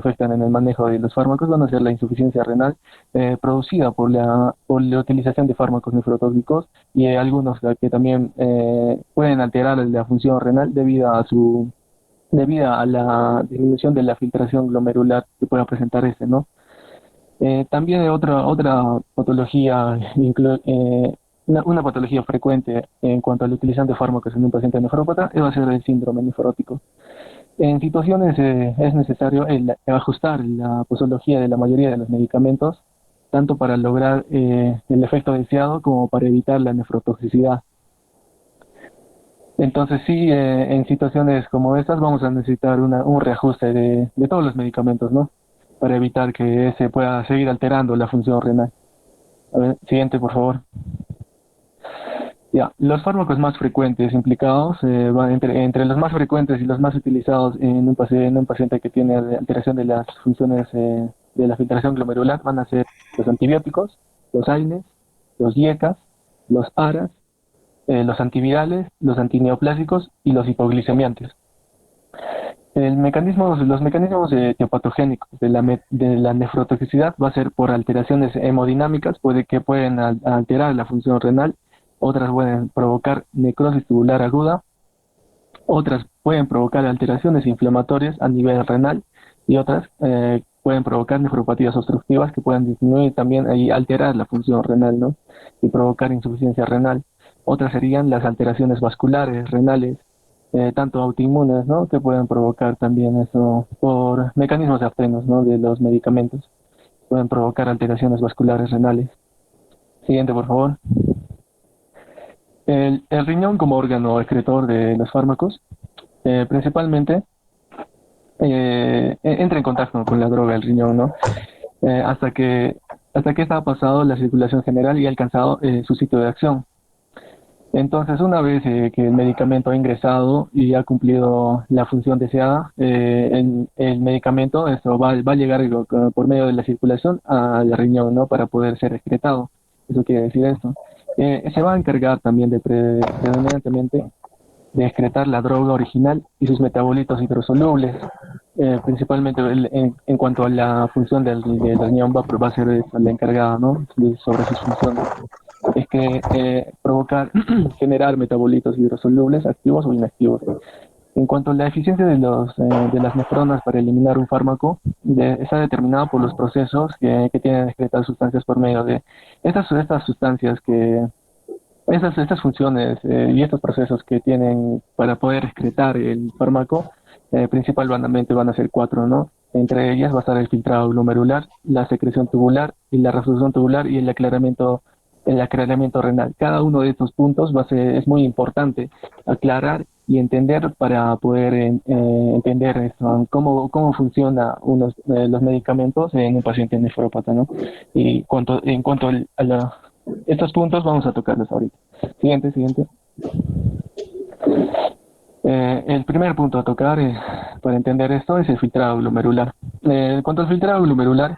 que afectan en el manejo de los fármacos van a ser la insuficiencia renal producida por la utilización de fármacos nefrotóxicos y algunos que también pueden alterar la función renal debido a la disminución de la filtración glomerular que pueda presentar este, ¿no? También otra patología, una patología frecuente en cuanto a la utilización de fármacos en un paciente nefrópata va a ser el síndrome nefrótico. En situaciones es necesario ajustar la posología de la mayoría de los medicamentos, tanto para lograr el efecto deseado como para evitar la nefrotoxicidad. Entonces sí, en situaciones como estas vamos a necesitar un reajuste de todos los medicamentos, ¿no? Para evitar que se pueda seguir alterando la función renal. A ver, siguiente, por favor. Ya, los fármacos más frecuentes implicados, entre los más frecuentes y los más utilizados en un paciente que tiene alteración de las funciones de la filtración glomerular van a ser los antibióticos, los AINES, los IECAS, los ARAS, los antivirales, los antineoplásicos y los hipoglicemiantes. Los mecanismos etiopatogénicos de la nefrotoxicidad va a ser por alteraciones hemodinámicas, que pueden alterar la función renal, otras pueden provocar necrosis tubular aguda, otras pueden provocar alteraciones inflamatorias a nivel renal y otras pueden provocar nefropatías obstructivas que pueden disminuir también y alterar la función renal, ¿no? Y provocar insuficiencia renal. Otras serían las alteraciones vasculares, renales, tanto autoinmunes, ¿no? Que pueden provocar también eso por mecanismos externos, ¿no? De los medicamentos. Pueden provocar alteraciones vasculares renales. Siguiente, por favor. El riñón como órgano excretor de los fármacos, principalmente entra en contacto con la droga el riñón, ¿no? Eh, hasta que hasta que esta ha pasado la circulación general y ha alcanzado su sitio de acción. Entonces, una vez que el medicamento ha ingresado y ha cumplido la función deseada, el medicamento esto va a llegar por medio de la circulación al riñón, ¿no? Para poder ser excretado. Eso quiere decir esto. Se va a encargar también predominantemente de excretar la droga original y sus metabolitos hidrosolubles. Principalmente en cuanto a la función del riñón va a ser la encargada, ¿no? Sobre sus funciones. Es que provocar, generar metabolitos hidrosolubles activos o inactivos. En cuanto a la eficiencia de las nefronas para eliminar un fármaco, está determinada por los procesos que tienen que excretar sustancias por medio de estas sustancias estas funciones y estos procesos que tienen para poder excretar el fármaco, principalmente van a ser cuatro, ¿no? Entre ellas va a estar el filtrado glomerular, la secreción tubular y la reabsorción tubular y el aclaramiento renal. Cada uno de estos puntos es muy importante aclarar y entender para poder entender cómo funciona los medicamentos en un paciente nefrópata, ¿no? Y en cuanto estos puntos vamos a tocarlos ahorita. Siguiente. El primer punto a tocar para entender esto es el filtrado glomerular. En cuanto al filtrado glomerular,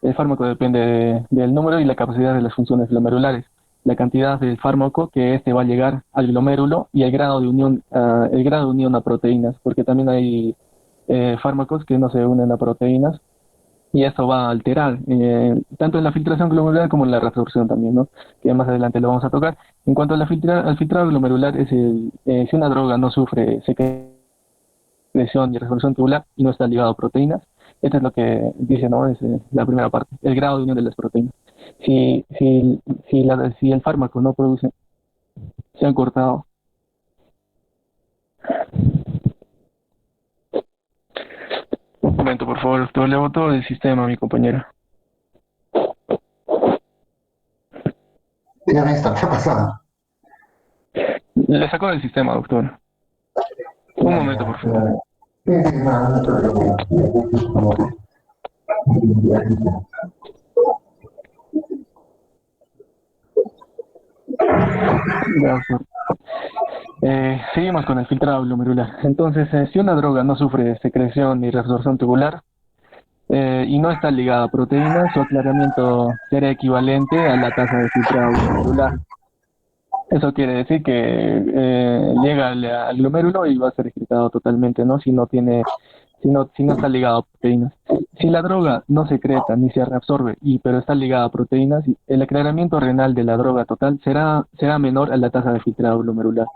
el fármaco depende del número y la capacidad de las funciones glomerulares, la cantidad del fármaco que este va a llegar al glomérulo y el grado de unión a proteínas, porque también hay fármacos que no se unen a proteínas y eso va a alterar tanto en la filtración glomerular como en la reabsorción también, ¿no? Que más adelante lo vamos a tocar. En cuanto a al filtrado glomerular, si una droga no sufre secreción y reabsorción tubular y no está ligado a proteínas, esto es lo que dice, ¿no? Es la primera parte, el grado de unión de las proteínas. Si el fármaco no produce, se han cortado. Un momento, por favor, doctor, le botó el sistema a mi compañera. Dígame esto, ¿qué ha pasado? Le sacó del sistema, doctor. Un Ya, momento, ya, por favor. ya. Sí, sí, no, no te preocupes. Ya, doctor. Seguimos con el filtrado glomerular. Entonces, si una droga no sufre secreción ni reabsorción tubular y no está ligada a proteínas, su aclaramiento será equivalente a la tasa de filtrado glomerular. Eso quiere decir que llega al glomérulo y va a ser excretado totalmente, ¿no? Si no tiene si no está ligado a proteínas. Si la droga no secreta ni se reabsorbe, pero está ligada a proteínas, el aclaramiento renal de la droga total será menor a la tasa de filtrado glomerular.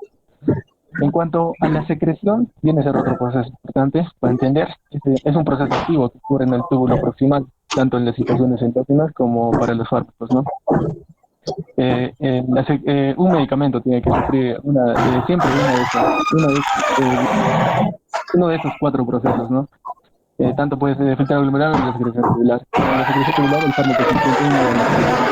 En cuanto a la secreción, viene a ser otro proceso importante para entender. Es un proceso activo que ocurre en el túbulo proximal, tanto en las situaciones endógenas como para los fármacos, ¿no? Un medicamento tiene que sufrir siempre uno de esos cuatro procesos, ¿no? Tanto puede ser filtrado glomerular o la secreción tubular. En la secreción tubular, el fármaco se encuentra en la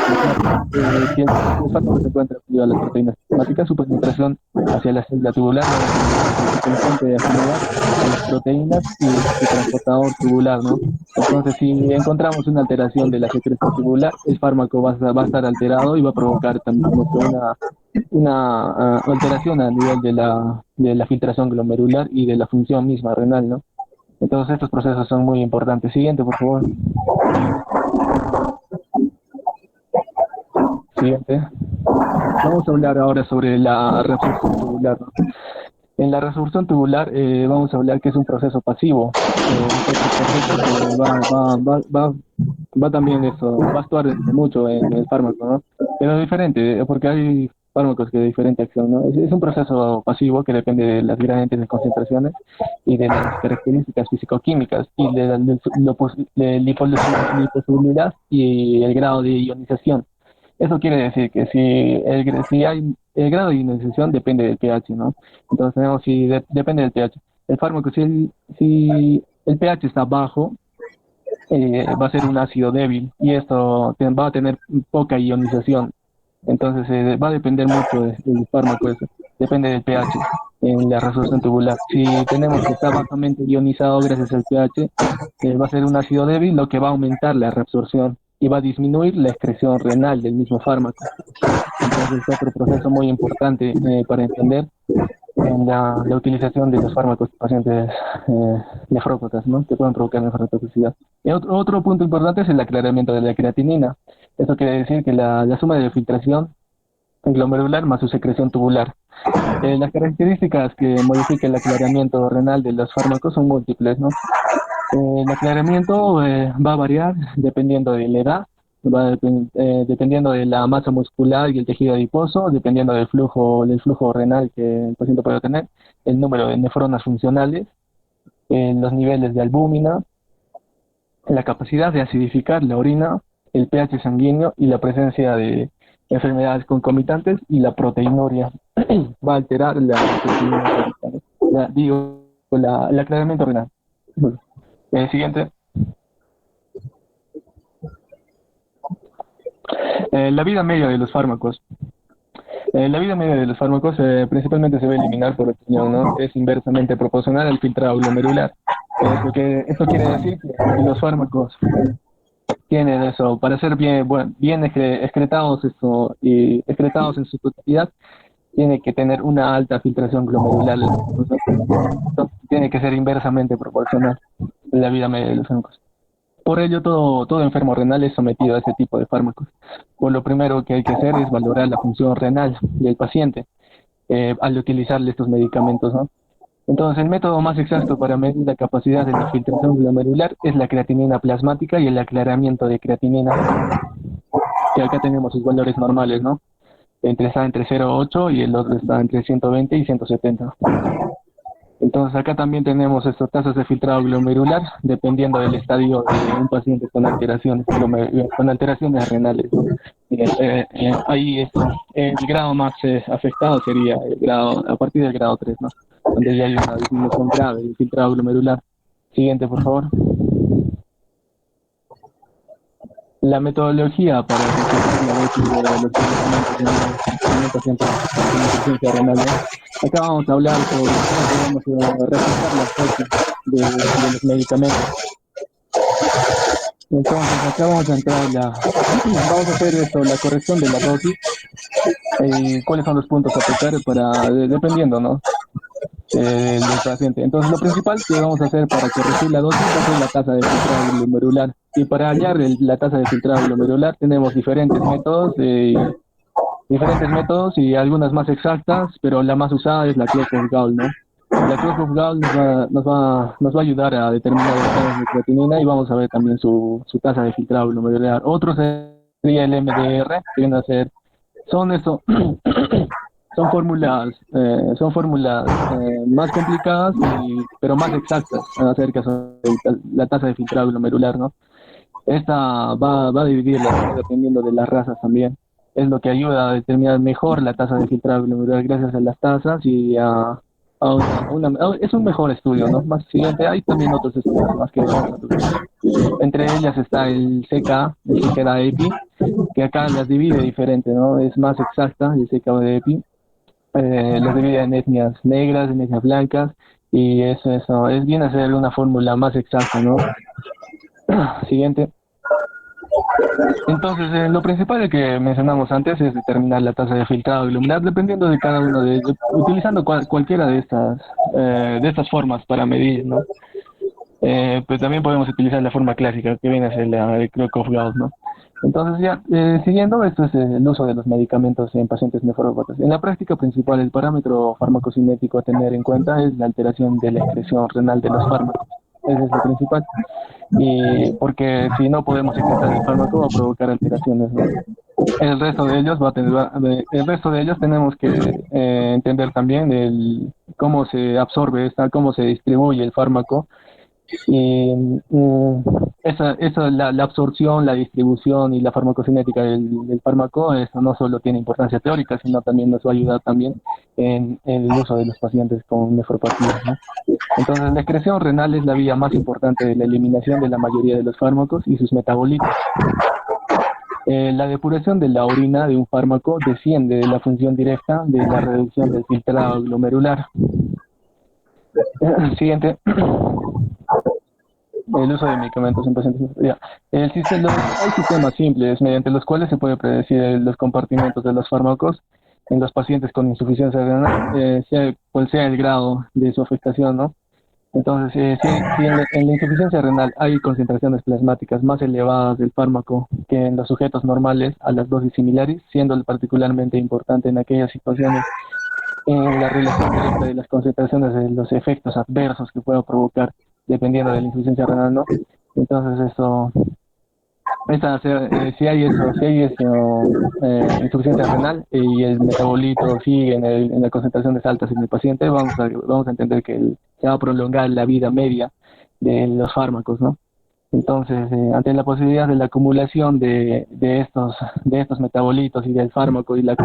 secreción plasmática. Si el fármaco se encuentra unido a las proteínas plasmáticas, su penetración hacia la célula tubular va a determinar su constante de afinidad a las proteínas y su transportador tubular, ¿no? Entonces, si encontramos una alteración de la secreción tubular, el fármaco va a estar alterado y va a provocar también como que una alteración a nivel de la filtración glomerular y de la función misma renal, ¿no? Entonces estos procesos son muy importantes. Siguiente, por favor. Siguiente. Vamos a hablar ahora sobre la reabsorción tubular, ¿no? En la reabsorción tubular vamos a hablar que es un proceso pasivo. Es otro proceso que va también eso, va a actuar mucho en el fármaco, ¿no? Pero es diferente, porque hay fármacos que de diferente acción, ¿no? Es un proceso pasivo que depende de las gradientes de concentraciones y de las características físico-químicas y de la liposolubilidad y el grado de ionización. Eso quiere decir que si hay el grado de ionización depende del pH, ¿no? Entonces tenemos depende del pH. El fármaco, si el pH está bajo, va a ser un ácido débil y esto va a tener poca ionización. Entonces va a depender mucho del fármaco eso. Depende del pH en la resolución tubular. Si tenemos que está bajamente ionizado gracias al pH, va a ser un ácido débil, lo que va a aumentar la reabsorción y va a disminuir la excreción renal del mismo fármaco. Entonces, es otro proceso muy importante para entender en la utilización de los fármacos en pacientes nefrópatas, ¿no? Que pueden provocar nefrotoxicidad. Y otro punto importante es el aclaramiento de la creatinina. Esto quiere decir que la suma de filtración glomerular más su secreción tubular. Las características que modifican el aclaramiento renal de los fármacos son múltiples, ¿no? El aclaramiento va a variar dependiendo de la edad, dependiendo de la masa muscular y el tejido adiposo, dependiendo del flujo renal que el paciente pueda tener, el número de nefronas funcionales, los niveles de albúmina, la capacidad de acidificar la orina, el pH sanguíneo y la presencia de enfermedades concomitantes y la proteinuria. Va a alterar el aclaramiento renal. Siguiente. La vida media de los fármacos. La vida media de los fármacos principalmente se va a eliminar por opinión, ¿no? Es inversamente proporcional al filtrado glomerular. Porque esto quiere decir que los fármacos tienen eso, para ser bien excretados y excretados en su totalidad, tiene que tener una alta filtración glomerular. Entonces, tiene que ser inversamente proporcional la vida media de los fármacos. Por ello, todo enfermo renal es sometido a este tipo de fármacos. Pues lo primero que hay que hacer es valorar la función renal del paciente al utilizarle estos medicamentos, ¿no? Entonces, el método más exacto para medir la capacidad de la filtración glomerular es la creatinina plasmática y el aclaramiento de creatinina, que acá tenemos sus valores normales, ¿no? Está entre 0,8 y el otro está entre 120 y 170. Entonces acá también tenemos estas tasas de filtrado glomerular dependiendo del estadio de un paciente con alteraciones renales, ¿no? Ahí el grado más afectado sería el grado a partir del grado 3, ¿no? Donde ya hay una disminución grave del filtrado glomerular. Siguiente, por favor. La metodología para detectar la dosis de los medicamentos en un paciente con insuficiencia renal, ¿no? Acá vamos a hablar sobre cómo podemos recetar las dosis de los medicamentos. Entonces, acá vamos a vamos a hacer la corrección de la dosis y cuáles son los puntos a tocar dependiendo, ¿no? Del paciente. Entonces, lo principal que vamos a hacer para corregir la dosis va a ser la tasa de filtrado glomerular. Y para hallar la tasa de filtrado glomerular tenemos diferentes métodos y algunas más exactas, pero la más usada es la Clark-Gall, ¿no? La Crocop-Gal nos va a ayudar a determinar el estado de creatinina y vamos a ver también su tasa de filtrado glomerular. Otro sería el MDR, que viene a ser, son eso, son fórmulas más complicadas, pero más exactas acerca de la tasa de filtrado glomerular, ¿no? Esta va a dividirla dependiendo de las razas también. Es lo que ayuda a determinar mejor la tasa de filtrado glomerular gracias a las tasas y es un mejor estudio, ¿no? Más siguiente, hay también otros estudios más que vamos a tocar. Entre ellas está el CK, el CKD-EPI, que acá las divide diferente, ¿no? Es más exacta el CKD-EPI. Las divide en etnias negras, en etnias blancas, y eso es bien hacer una fórmula más exacta, ¿no? Siguiente. Entonces, lo principal que mencionamos antes es determinar la tasa de filtrado glomerular dependiendo de cada uno de ellos, utilizando cualquiera de estas formas para medir, ¿no? Pues también podemos utilizar la forma clásica que viene a ser la de Crocop-Gauss, ¿no? Entonces ya, siguiendo, esto es el uso de los medicamentos en pacientes nefrópatas. En la práctica principal, el parámetro farmacocinético a tener en cuenta es la alteración de la excreción renal de los fármacos. Ese es lo principal. Y porque si no podemos secretar el fármaco va a provocar alteraciones, ¿no? El resto de ellos tenemos que entender también cómo se absorbe cómo se distribuye el fármaco y la absorción, la distribución y la farmacocinética del fármaco, eso no solo tiene importancia teórica, sino también nos va a ayudar también en el uso de los pacientes con nefropatía, ¿no? Entonces, la excreción renal es la vía más importante de la eliminación de la mayoría de los fármacos y sus metabolitos. La depuración de la orina de un fármaco desciende de la función directa de la reducción del filtrado glomerular. Siguiente. El uso de medicamentos en pacientes. Ya. Hay sistemas simples mediante los cuales se puede predecir los compartimentos de los fármacos en los pacientes con insuficiencia renal, sea cual sea el grado de su afectación, ¿no? Entonces, si en la insuficiencia renal hay concentraciones plasmáticas más elevadas del fármaco que en los sujetos normales a las dosis similares, siendo particularmente importante en aquellas situaciones en la relación directa de las concentraciones de los efectos adversos que pueda provocar dependiendo de la insuficiencia renal, ¿no? Entonces, si hay insuficiencia renal y el metabolito sigue en las concentraciones altas en el paciente, vamos a entender que se va a prolongar la vida media de los fármacos, ¿no? Entonces, ante la posibilidad de la acumulación de estos metabolitos y del fármaco y las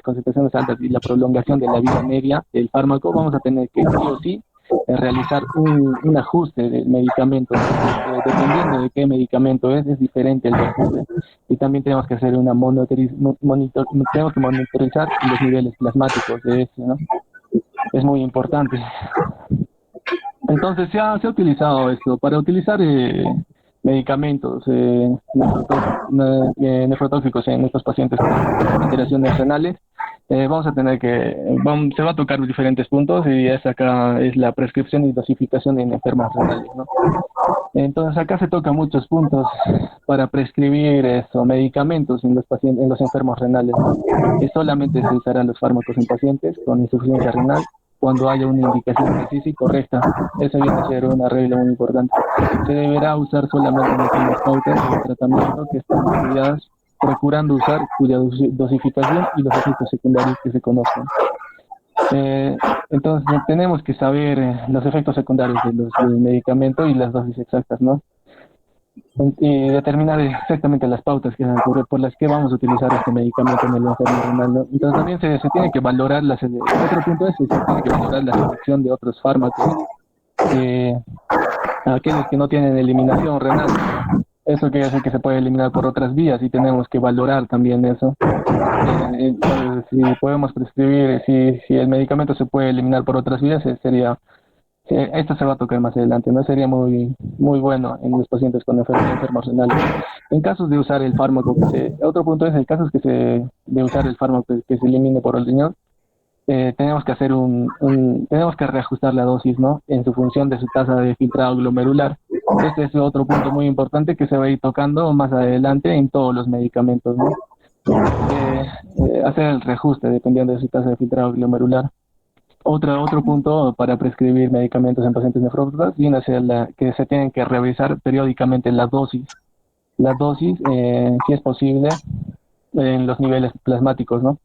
concentraciones altas y la prolongación de la vida media del fármaco, vamos a tener que sí o sí realizar un ajuste del medicamento. Dependiendo de qué medicamento es diferente el ajuste. Y también tenemos que hacer tenemos que monitorizar los niveles plasmáticos de este, ¿no? Es muy importante. Entonces se ha utilizado esto para utilizar medicamentos nefrotóxicos en estos pacientes con alteraciones renales. Se va a tocar diferentes puntos y acá es la prescripción y dosificación en enfermos renales, ¿no? Entonces acá se tocan muchos puntos para prescribir medicamentos en los pacientes, en los enfermos renales, ¿no? Que solamente se usarán los fármacos en pacientes con insuficiencia renal cuando haya una indicación precisa y correcta. Eso viene a ser una regla muy importante. Se deberá usar solamente las pautas de tratamiento que están estudiadas, procurando usar cuya dosificación y los efectos secundarios que se conozcan. Entonces tenemos que saber los efectos secundarios del medicamento y las dosis exactas, ¿no? Y determinar exactamente las pautas por las que vamos a utilizar este medicamento en el enfermo renal, ¿no? Entonces también se tiene que valorar otro punto es que se tiene que valorar la selección de otros fármacos, aquellos que no tienen eliminación renal. Eso quiere decir que se puede eliminar por otras vías y tenemos que valorar también eso. Entonces, si podemos prescribir, si el medicamento se puede eliminar por otras vías, esto se va a tocar más adelante, ¿no? Sería muy bueno en los pacientes con enfermos renales. En casos de usar el fármaco, otro punto es en casos de usar el fármaco que se elimine por el riñón, tenemos que tenemos que reajustar la dosis, ¿no? En su función de su tasa de filtrado glomerular. Este es otro punto muy importante que se va a ir tocando más adelante en todos los medicamentos, ¿no? Hacer el reajuste dependiendo de su tasa de filtrado glomerular. Otro punto para prescribir medicamentos en pacientes nefrópatas viene a ser que se tienen que revisar periódicamente las dosis, si es posible, en los niveles plasmáticos, ¿no?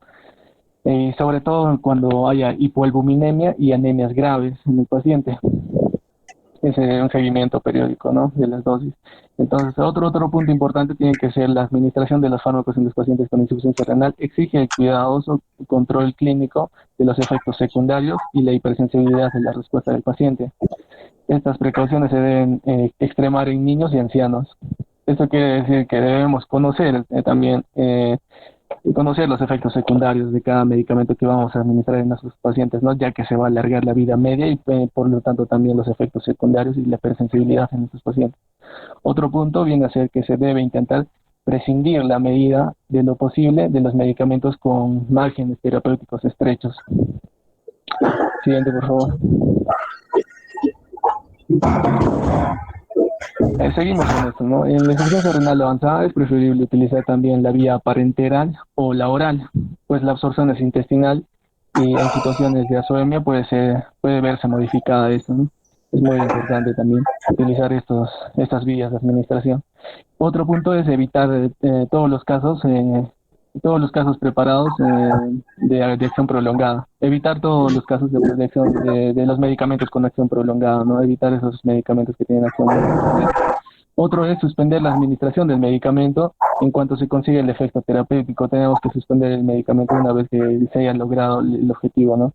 Y sobre todo cuando haya hipoalbuminemia y anemias graves en el paciente. Es un seguimiento periódico, ¿no?, de las dosis. Entonces, otro punto importante tiene que ser la administración de los fármacos en los pacientes con insuficiencia renal. Exige el cuidadoso control clínico de los efectos secundarios y la hipersensibilidad de la respuesta del paciente. Estas precauciones se deben extremar en niños y ancianos. Esto quiere decir que debemos conocer también conocer los efectos secundarios de cada medicamento que vamos a administrar en nuestros pacientes, ¿no?, ya que se va a alargar la vida media y por lo tanto también los efectos secundarios y la hipersensibilidad en nuestros pacientes. Otro punto viene a ser que se debe intentar prescindir la medida de lo posible de los medicamentos con márgenes terapéuticos estrechos. Siguiente, por favor. Seguimos con esto, ¿no? En la insuficiencia renal avanzada es preferible utilizar también la vía parenteral o la oral, pues la absorción es intestinal y en situaciones de azoemia puede verse modificada esto, ¿no? Es muy importante también utilizar estas vías de administración. Otro punto es evitar todos los casos preparados de acción prolongada. Evitar todos los casos de acción de los medicamentos con acción prolongada, ¿no? Evitar esos medicamentos que tienen acción prolongada. Otro es suspender la administración del medicamento en cuanto se consigue el efecto terapéutico. Tenemos que suspender el medicamento una vez que se haya logrado el objetivo, ¿no?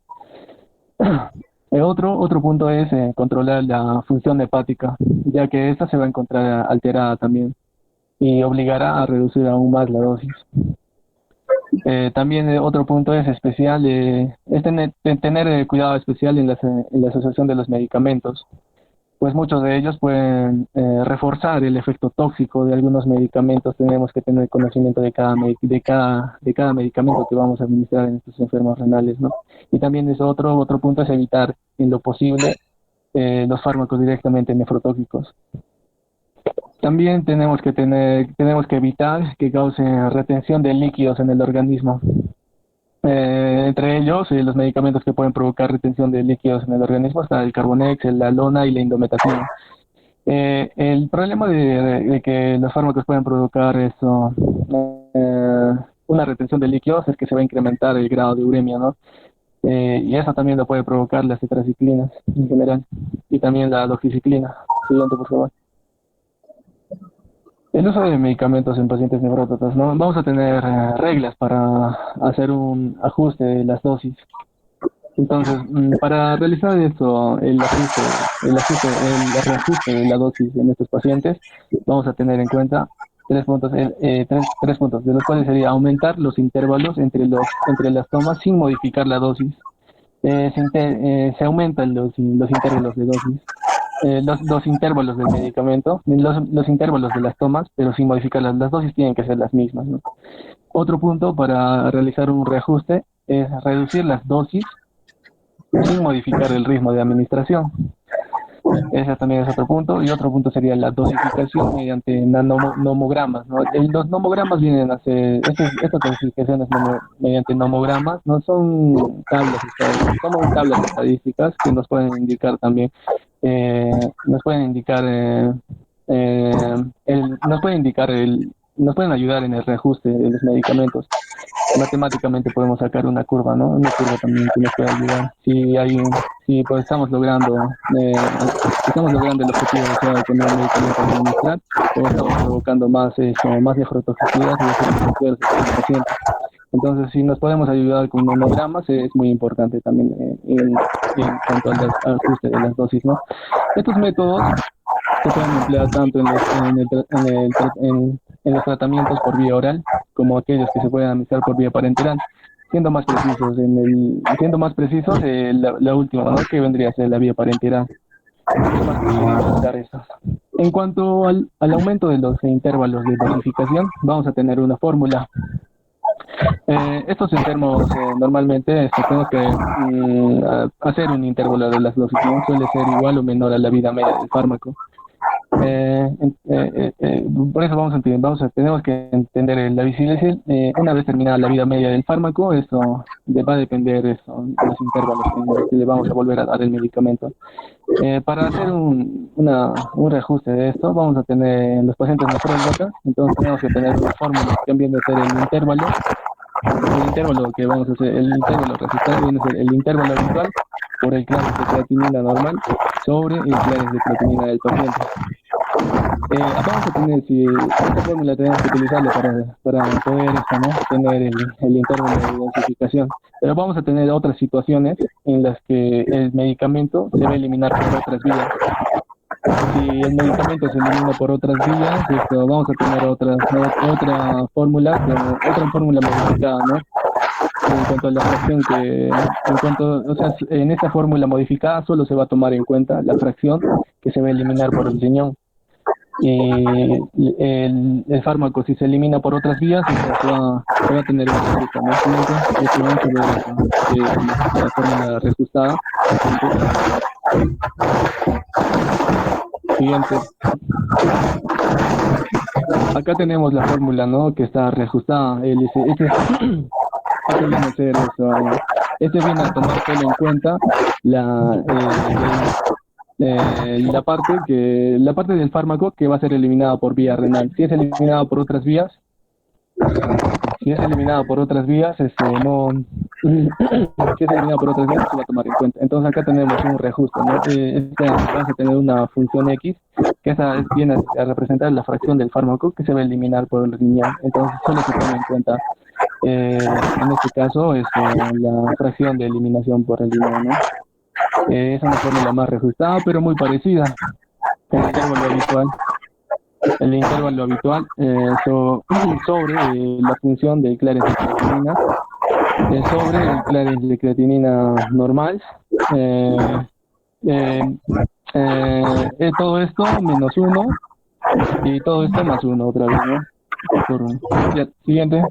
Otro punto es controlar la función hepática, ya que esta se va a encontrar alterada también y obligará a reducir aún más la dosis. También otro punto es especial, es tener cuidado especial en la asociación de los medicamentos, pues muchos de ellos pueden reforzar el efecto tóxico de algunos medicamentos. Tenemos que tener conocimiento de cada medicamento que vamos a administrar en estos enfermos renales, ¿no? Y también otro punto es evitar en lo posible los fármacos directamente nefrotóxicos. También tenemos que evitar que cause retención de líquidos en el organismo. Entre ellos, los medicamentos que pueden provocar retención de líquidos en el organismo está el Carbonex, la Lona y la Indometacina. El problema de que los fármacos pueden provocar eso, una retención de líquidos, es que se va a incrementar el grado de uremia, ¿no? Y eso también lo puede provocar las tetraciclinas en general y también la doxiciclina. Siguiente, por favor. El uso de medicamentos en pacientes nefrópatas, ¿no? Vamos a tener reglas para hacer un ajuste de las dosis. Entonces, para realizar esto, el reajuste de la dosis en estos pacientes, vamos a tener en cuenta tres puntos, de los cuales sería aumentar los intervalos entre las tomas sin modificar la dosis. Se aumentan los intervalos de dosis. Los intervalos del medicamento, los intervalos de las tomas, pero sin modificar las dosis tienen que ser las mismas, ¿no? Otro punto para realizar un reajuste es reducir las dosis sin modificar el ritmo de administración. Ese también es otro punto. Y otro punto sería la dosificación mediante nomogramas, ¿no? Los nomogramas vienen a ser, estas dosificaciones mediante nomogramas no son tablas estadísticas que nos pueden indicar también, nos pueden ayudar en el reajuste de los medicamentos. Matemáticamente podemos sacar una curva, ¿no? Una curva también que nos puede ayudar. Si pues estamos logrando el objetivo deseado con el medicamento a administrar, o estamos provocando más nefrotoxicidad y efectos adversos en el paciente. Entonces, si nos podemos ayudar con nomogramas, es muy importante también en cuanto al ajuste de las dosis, ¿no? Estos métodos se pueden emplear tanto en los tratamientos por vía oral como aquellos que se pueden administrar por vía parenteral. Siendo más precisos, la última, ¿no?, que vendría a ser la vía parenteral. En cuanto al aumento de los intervalos de dosificación, vamos a tener una fórmula. Estos enfermos normalmente tenemos que hacer un intervalo de las dosis, ¿no? Suele ser igual o menor a la vida media del fármaco. por eso tenemos que entender la vigilancia. Una vez terminada la vida media del fármaco, esto va a depender de los intervalos en los que le vamos a volver a dar el medicamento. Para hacer un reajuste de esto, vamos a tener en los pacientes nefrópatas, entonces tenemos que tener una fórmula que viene a ser el intervalo que vamos a hacer, el intervalo resistente viene a ser el intervalo habitual por el claves de creatinina normal sobre el claves de creatinina del paciente. Vamos a tener, si esta fórmula tenemos que utilizarla para poder ¿no? tener el intervalo de dosificación, pero vamos a tener otras situaciones en las que el medicamento se va a eliminar por otras vías. Si el medicamento se elimina por otras vías, vamos a tener otra fórmula modificada, ¿no? En cuanto a la fracción en esta fórmula modificada solo se va a tomar en cuenta la fracción que se va a eliminar por el riñón. Y el fármaco, si se elimina por otras vías, se va a tener una respuesta más siguiente, la fórmula reajustada. Siguiente. Acá tenemos la fórmula, ¿no? Que está reajustada. Este viene a tomar solo en cuenta la parte del fármaco que va a ser eliminada por vía renal. Si es eliminada por otras vías, no, si es eliminada por otras vías, se va a tomar en cuenta. Entonces acá tenemos un reajuste, ¿no? Vamos a tener una función X, que esa viene a representar la fracción del fármaco que se va a eliminar por el riñón. Entonces solo se toma en cuenta, en este caso, la fracción de eliminación por el riñón, ¿no? Es una fórmula más reajustada, pero muy parecida. El intervalo habitual sobre la función del clares de creatinina sobre el clares de creatinina normal. Todo esto menos 1 y todo esto más 1 otra vez, ¿no? Por 1. Ya, siguiente.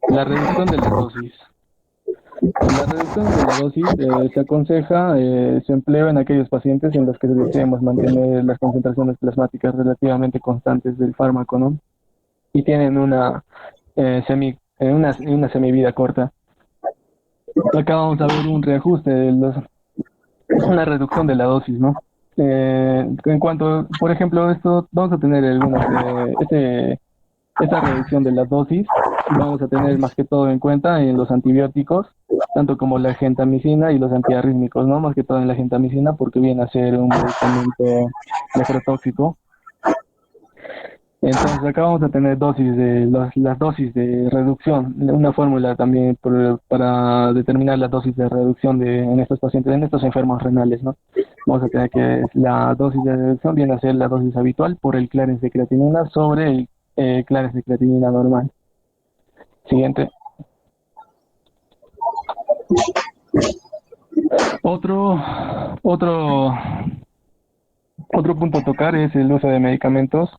La reducción de la dosis. La reducción de la dosis se aconseja, se emplea en aquellos pacientes en los que deseemos mantener las concentraciones plasmáticas relativamente constantes del fármaco, ¿no? Y tienen una semivida corta. Acá vamos a ver un reajuste, una reducción de la dosis, ¿no? En cuanto, por ejemplo, esto, vamos a tener esta reducción de la dosis, vamos a tener más que todo en cuenta en los antibióticos, tanto como la gentamicina y los antiarrítmicos, ¿no? Más que todo en la gentamicina porque viene a ser un medicamento nefrotóxico. Entonces acá vamos a tener las dosis de reducción, una fórmula también para determinar la dosis de reducción en estos pacientes, en estos enfermos renales, ¿no? Vamos a tener que la dosis de reducción viene a ser la dosis habitual por el clares de creatinina sobre el clares de creatinina normal. Siguiente. Otro punto a tocar es el uso de medicamentos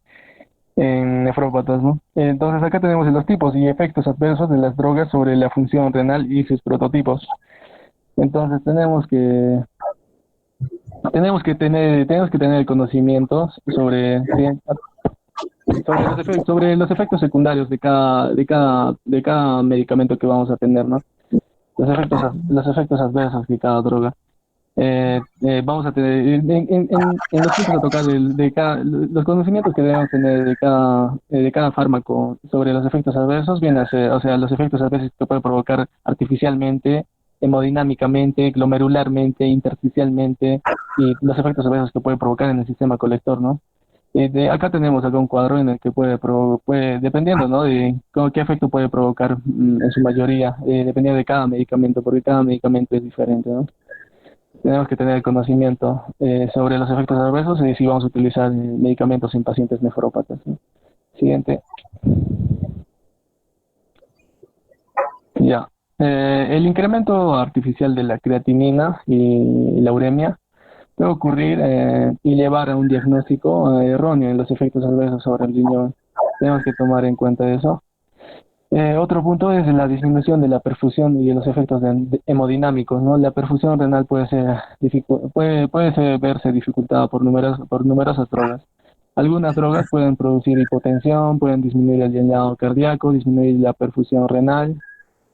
en nefrópatas, ¿no? Entonces acá tenemos los tipos y efectos adversos de las drogas sobre la función renal y sus prototipos. Entonces tenemos que tener el conocimiento sobre los efectos secundarios de cada medicamento que vamos a tener, ¿no? Los efectos adversos de cada droga. Vamos a tener en los puntos a tocar los conocimientos que debemos tener de cada fármaco sobre los efectos adversos, viene a ser, o sea, los efectos adversos que puede provocar artificialmente, hemodinámicamente, glomerularmente, intersticialmente, y los efectos adversos que puede provocar en el sistema colector, ¿no? Acá tenemos un cuadro en el que puede dependiendo, ¿no? De qué efecto puede provocar en su mayoría, dependiendo de cada medicamento, porque cada medicamento es diferente, ¿no? Tenemos que tener conocimiento sobre los efectos adversos y si vamos a utilizar medicamentos en pacientes nefrópatas, ¿no? Siguiente. Ya. El incremento artificial de la creatinina y la uremia puede ocurrir y llevar a un diagnóstico erróneo en los efectos adversos sobre el riñón. Tenemos que tomar en cuenta eso. Otro punto es la disminución de la perfusión y de los efectos hemodinámicos, ¿no? La perfusión renal puede verse dificultada por numerosas drogas. Algunas drogas pueden producir hipotensión, pueden disminuir el llenado cardíaco, disminuir la perfusión renal.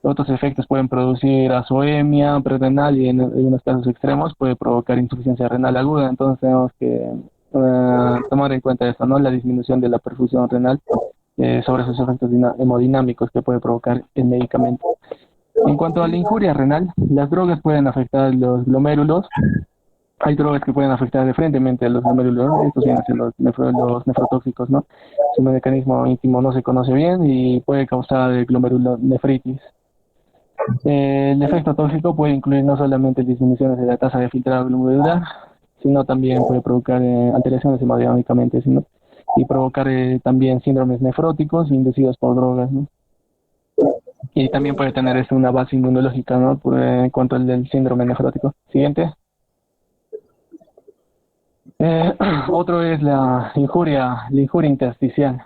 Otros efectos pueden producir azoemia prerenal y en algunos casos extremos puede provocar insuficiencia renal aguda. Entonces tenemos que tomar en cuenta esto, ¿no? La disminución de la perfusión renal sobre sus efectos hemodinámicos que puede provocar el medicamento. En cuanto a la injuria renal, las drogas pueden afectar los glomérulos. Hay drogas que pueden afectar diferentemente a los glomérulos, ¿no? Estos vienen a ser los nefrotóxicos, ¿no? Su mecanismo íntimo no se conoce bien y puede causar glomerulonefritis. El efecto tóxico puede incluir no solamente disminuciones de la tasa de filtrado glomerular, sino también puede provocar alteraciones hemodinámicamente, ¿no? Y provocar también síndromes nefróticos inducidos por drogas, ¿no? Y también puede tener una base inmunológica, ¿no? En cuanto al del síndrome nefrótico. Siguiente. Otro es la injuria intersticial.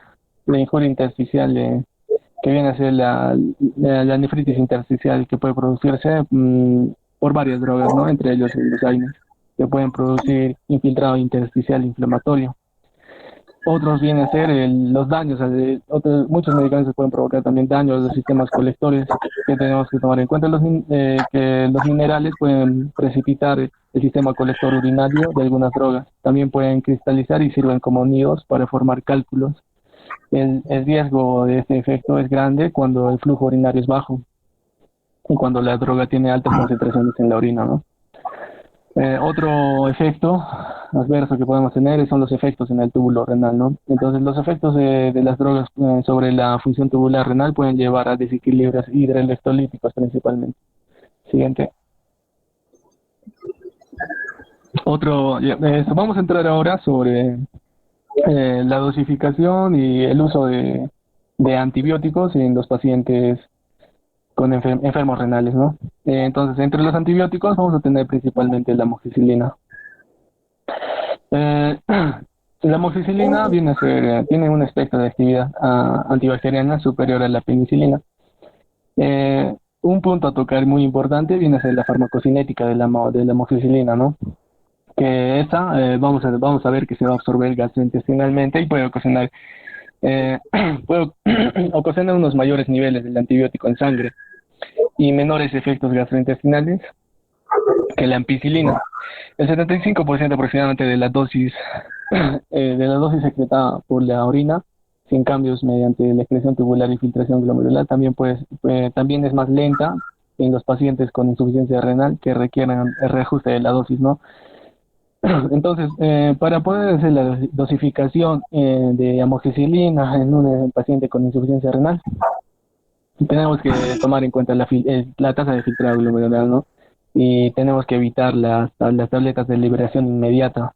La injuria intersticial que viene a ser la nefritis intersticial que puede producirse por varias drogas, ¿no? Entre ellos los AINES, que pueden producir infiltrado intersticial inflamatorio. Otros vienen a ser los daños, muchos medicamentos pueden provocar también daños a los sistemas colectores que tenemos que tomar en cuenta. Que los minerales pueden precipitar el sistema colector urinario de algunas drogas. También pueden cristalizar y sirven como nidos para formar cálculos. El riesgo de este efecto es grande cuando el flujo urinario es bajo y cuando la droga tiene altas concentraciones en la orina, ¿no? Otro efecto adverso que podemos tener son los efectos en el túbulo renal, ¿no? Entonces, los efectos de las drogas sobre la función tubular renal pueden llevar a desequilibrios hidroelectrolíticos principalmente. Siguiente. Vamos a entrar ahora sobre la dosificación y el uso de antibióticos en los pacientes con enfermos renales, ¿no? Entonces, entre los antibióticos vamos a tener principalmente la amoxicilina. La amoxicilina tiene un espectro de actividad antibacteriana superior a la penicilina. Un punto a tocar muy importante viene a ser la farmacocinética de la amoxicilina, ¿no? Que esta vamos a ver que se va a absorber gastrointestinalmente y puede ocasionar puede ocasionar unos mayores niveles del antibiótico en sangre y menores efectos gastrointestinales que la ampicilina. El 75% aproximadamente de la dosis secretada por la orina, sin cambios mediante la excreción tubular y filtración glomerular, también es más lenta en los pacientes con insuficiencia renal que requieren el reajuste de la dosis, ¿no? Entonces, para poder hacer la dosificación de amoxicilina en un paciente con insuficiencia renal, tenemos que tomar en cuenta la tasa de filtrado glomerular, ¿no? Y tenemos que evitar las tabletas de liberación inmediata,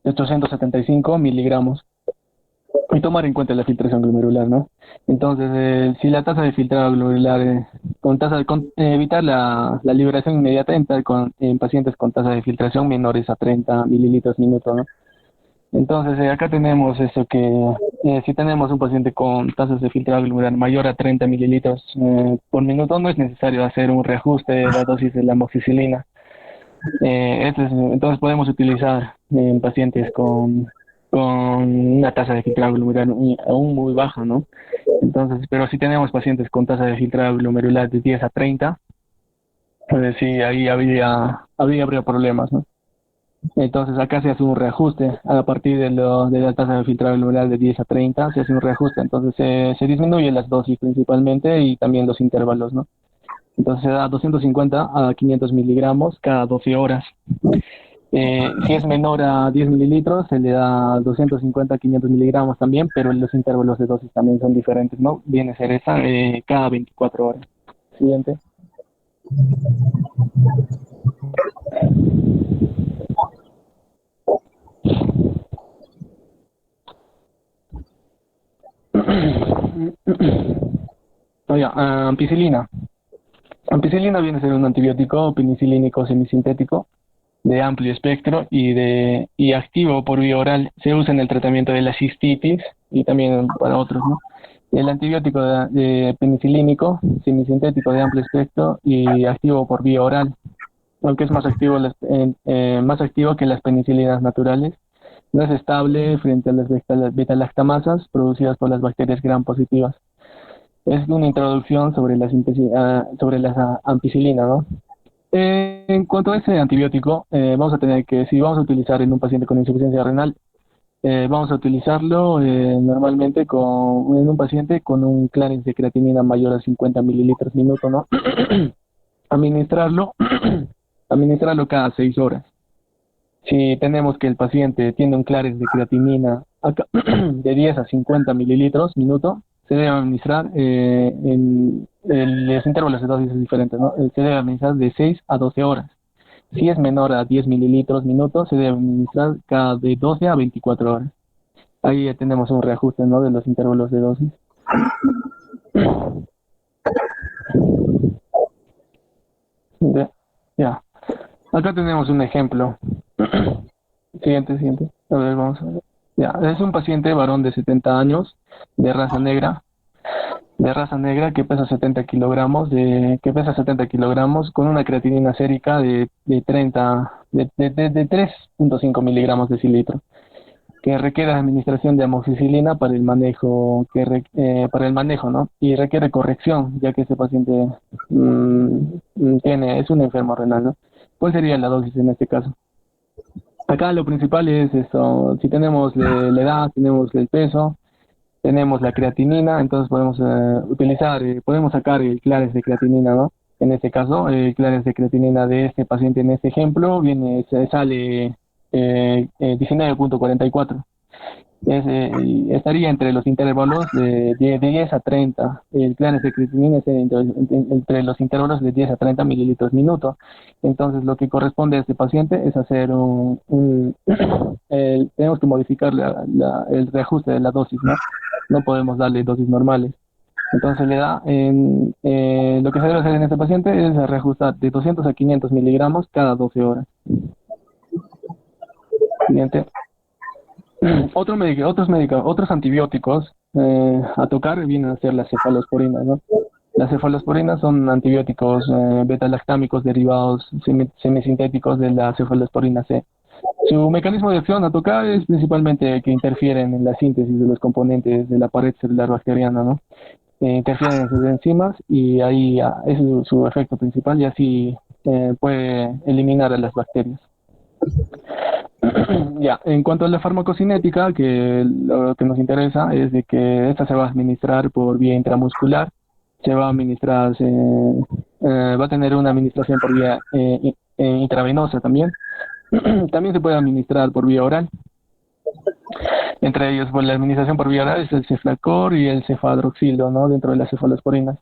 875 miligramos, y tomar en cuenta la filtración glomerular, ¿no? Entonces, si la tasa de filtrado glomerular, evitar la liberación inmediata en pacientes con tasa de filtración menores a 30 mililitros minuto, ¿no? Entonces, acá tenemos eso si tenemos un paciente con tasas de filtrado glomerular mayor a 30 mililitros por minuto, no es necesario hacer un reajuste de la dosis de la amoxicilina. Entonces podemos utilizar en pacientes con una tasa de filtrado glomerular aún muy baja, ¿no? Entonces, pero si tenemos pacientes con tasa de filtrado glomerular de 10 a 30, pues sí, ahí habría problemas, ¿no? Entonces acá se hace un reajuste a partir de la tasa de filtrado glomerular de 10 a 30, se hace un reajuste, entonces se disminuyen las dosis principalmente y también los intervalos, ¿no? Entonces se da 250 a 500 miligramos cada 12 horas. Si es menor a 10 mililitros, se le da 250 a 500 miligramos también, pero los intervalos de dosis también son diferentes, ¿no? Viene a ser esa cada 24 horas. Siguiente. Ampicilina. Ampicilina viene a ser un antibiótico penicilínico semisintético de amplio espectro y activo por vía oral. Se usa en el tratamiento de la cistitis y también para otros, ¿no? El antibiótico de penicilínico semisintético de amplio espectro y activo por vía oral, aunque es más activo que las penicilinas naturales, no es estable frente a las beta-lactamasas producidas por las bacterias gram positivas. Es una introducción sobre la ampicilina, ¿no? En cuanto a ese antibiótico, vamos a tener que, si vamos a utilizar en un paciente con insuficiencia renal, vamos a utilizarlo normalmente en un paciente con un clearance de creatinina mayor a 50 mililitros minuto, ¿no? Administrarlo, administrarlo cada 6 horas. Si tenemos que el paciente tiene un clearance de creatinina de 10 a 50 mililitros minuto, se debe administrar en los intervalos de dosis diferentes, ¿no? Se debe administrar de 6 a 12 horas. Si es menor a 10 mililitros minuto, se debe administrar cada de 12 a 24 horas. Ahí ya tenemos un reajuste, ¿no?, de los intervalos de dosis. Ya. Acá tenemos un ejemplo. Siguiente. A ver, vamos a ver. Ya, es un paciente varón de 70 años, de raza negra, que pesa 70 kilogramos, con una creatinina sérica de 3.5 miligramos de cilitro, que requiere administración de amoxicilina para el manejo, ¿no? Y requiere corrección, ya que este paciente es un enfermo renal, ¿no? ¿Cuál sería la dosis en este caso? Acá lo principal es esto: si tenemos la edad, tenemos el peso, tenemos la creatinina, entonces podemos podemos sacar el clearance de creatinina, ¿no? En este caso, el clearance de creatinina de este paciente en este ejemplo sale 19.44. Estaría entre los intervalos de 10 a 30. El clearance de creatinina es entre los intervalos de 10 a 30 mililitros minuto. Entonces, lo que corresponde a este paciente es hacer tenemos que modificar el reajuste de la dosis, ¿no? No podemos darle dosis normales. Entonces lo que se debe hacer en este paciente es reajustar de 200 a 500 miligramos cada 12 horas. Siguiente. Otros antibióticos a tocar vienen a ser las cefalosporinas, ¿no? Las cefalosporinas son antibióticos beta-lactámicos derivados semisintéticos de la cefalosporina C. Su mecanismo de acción a tocar es principalmente que interfieren en la síntesis de los componentes de la pared celular bacteriana, ¿no? Interfieren en sus enzimas y ahí es su efecto principal, y así puede eliminar a las bacterias. Ya, en cuanto a la farmacocinética, que lo que nos interesa es de que esta se va a administrar por vía intramuscular, va a tener una administración por vía intravenosa también. También se puede administrar por vía oral. Entre ellos, la administración por vía oral es el cefaclor y el cefadroxilo, ¿no?, dentro de las cefalosporinas.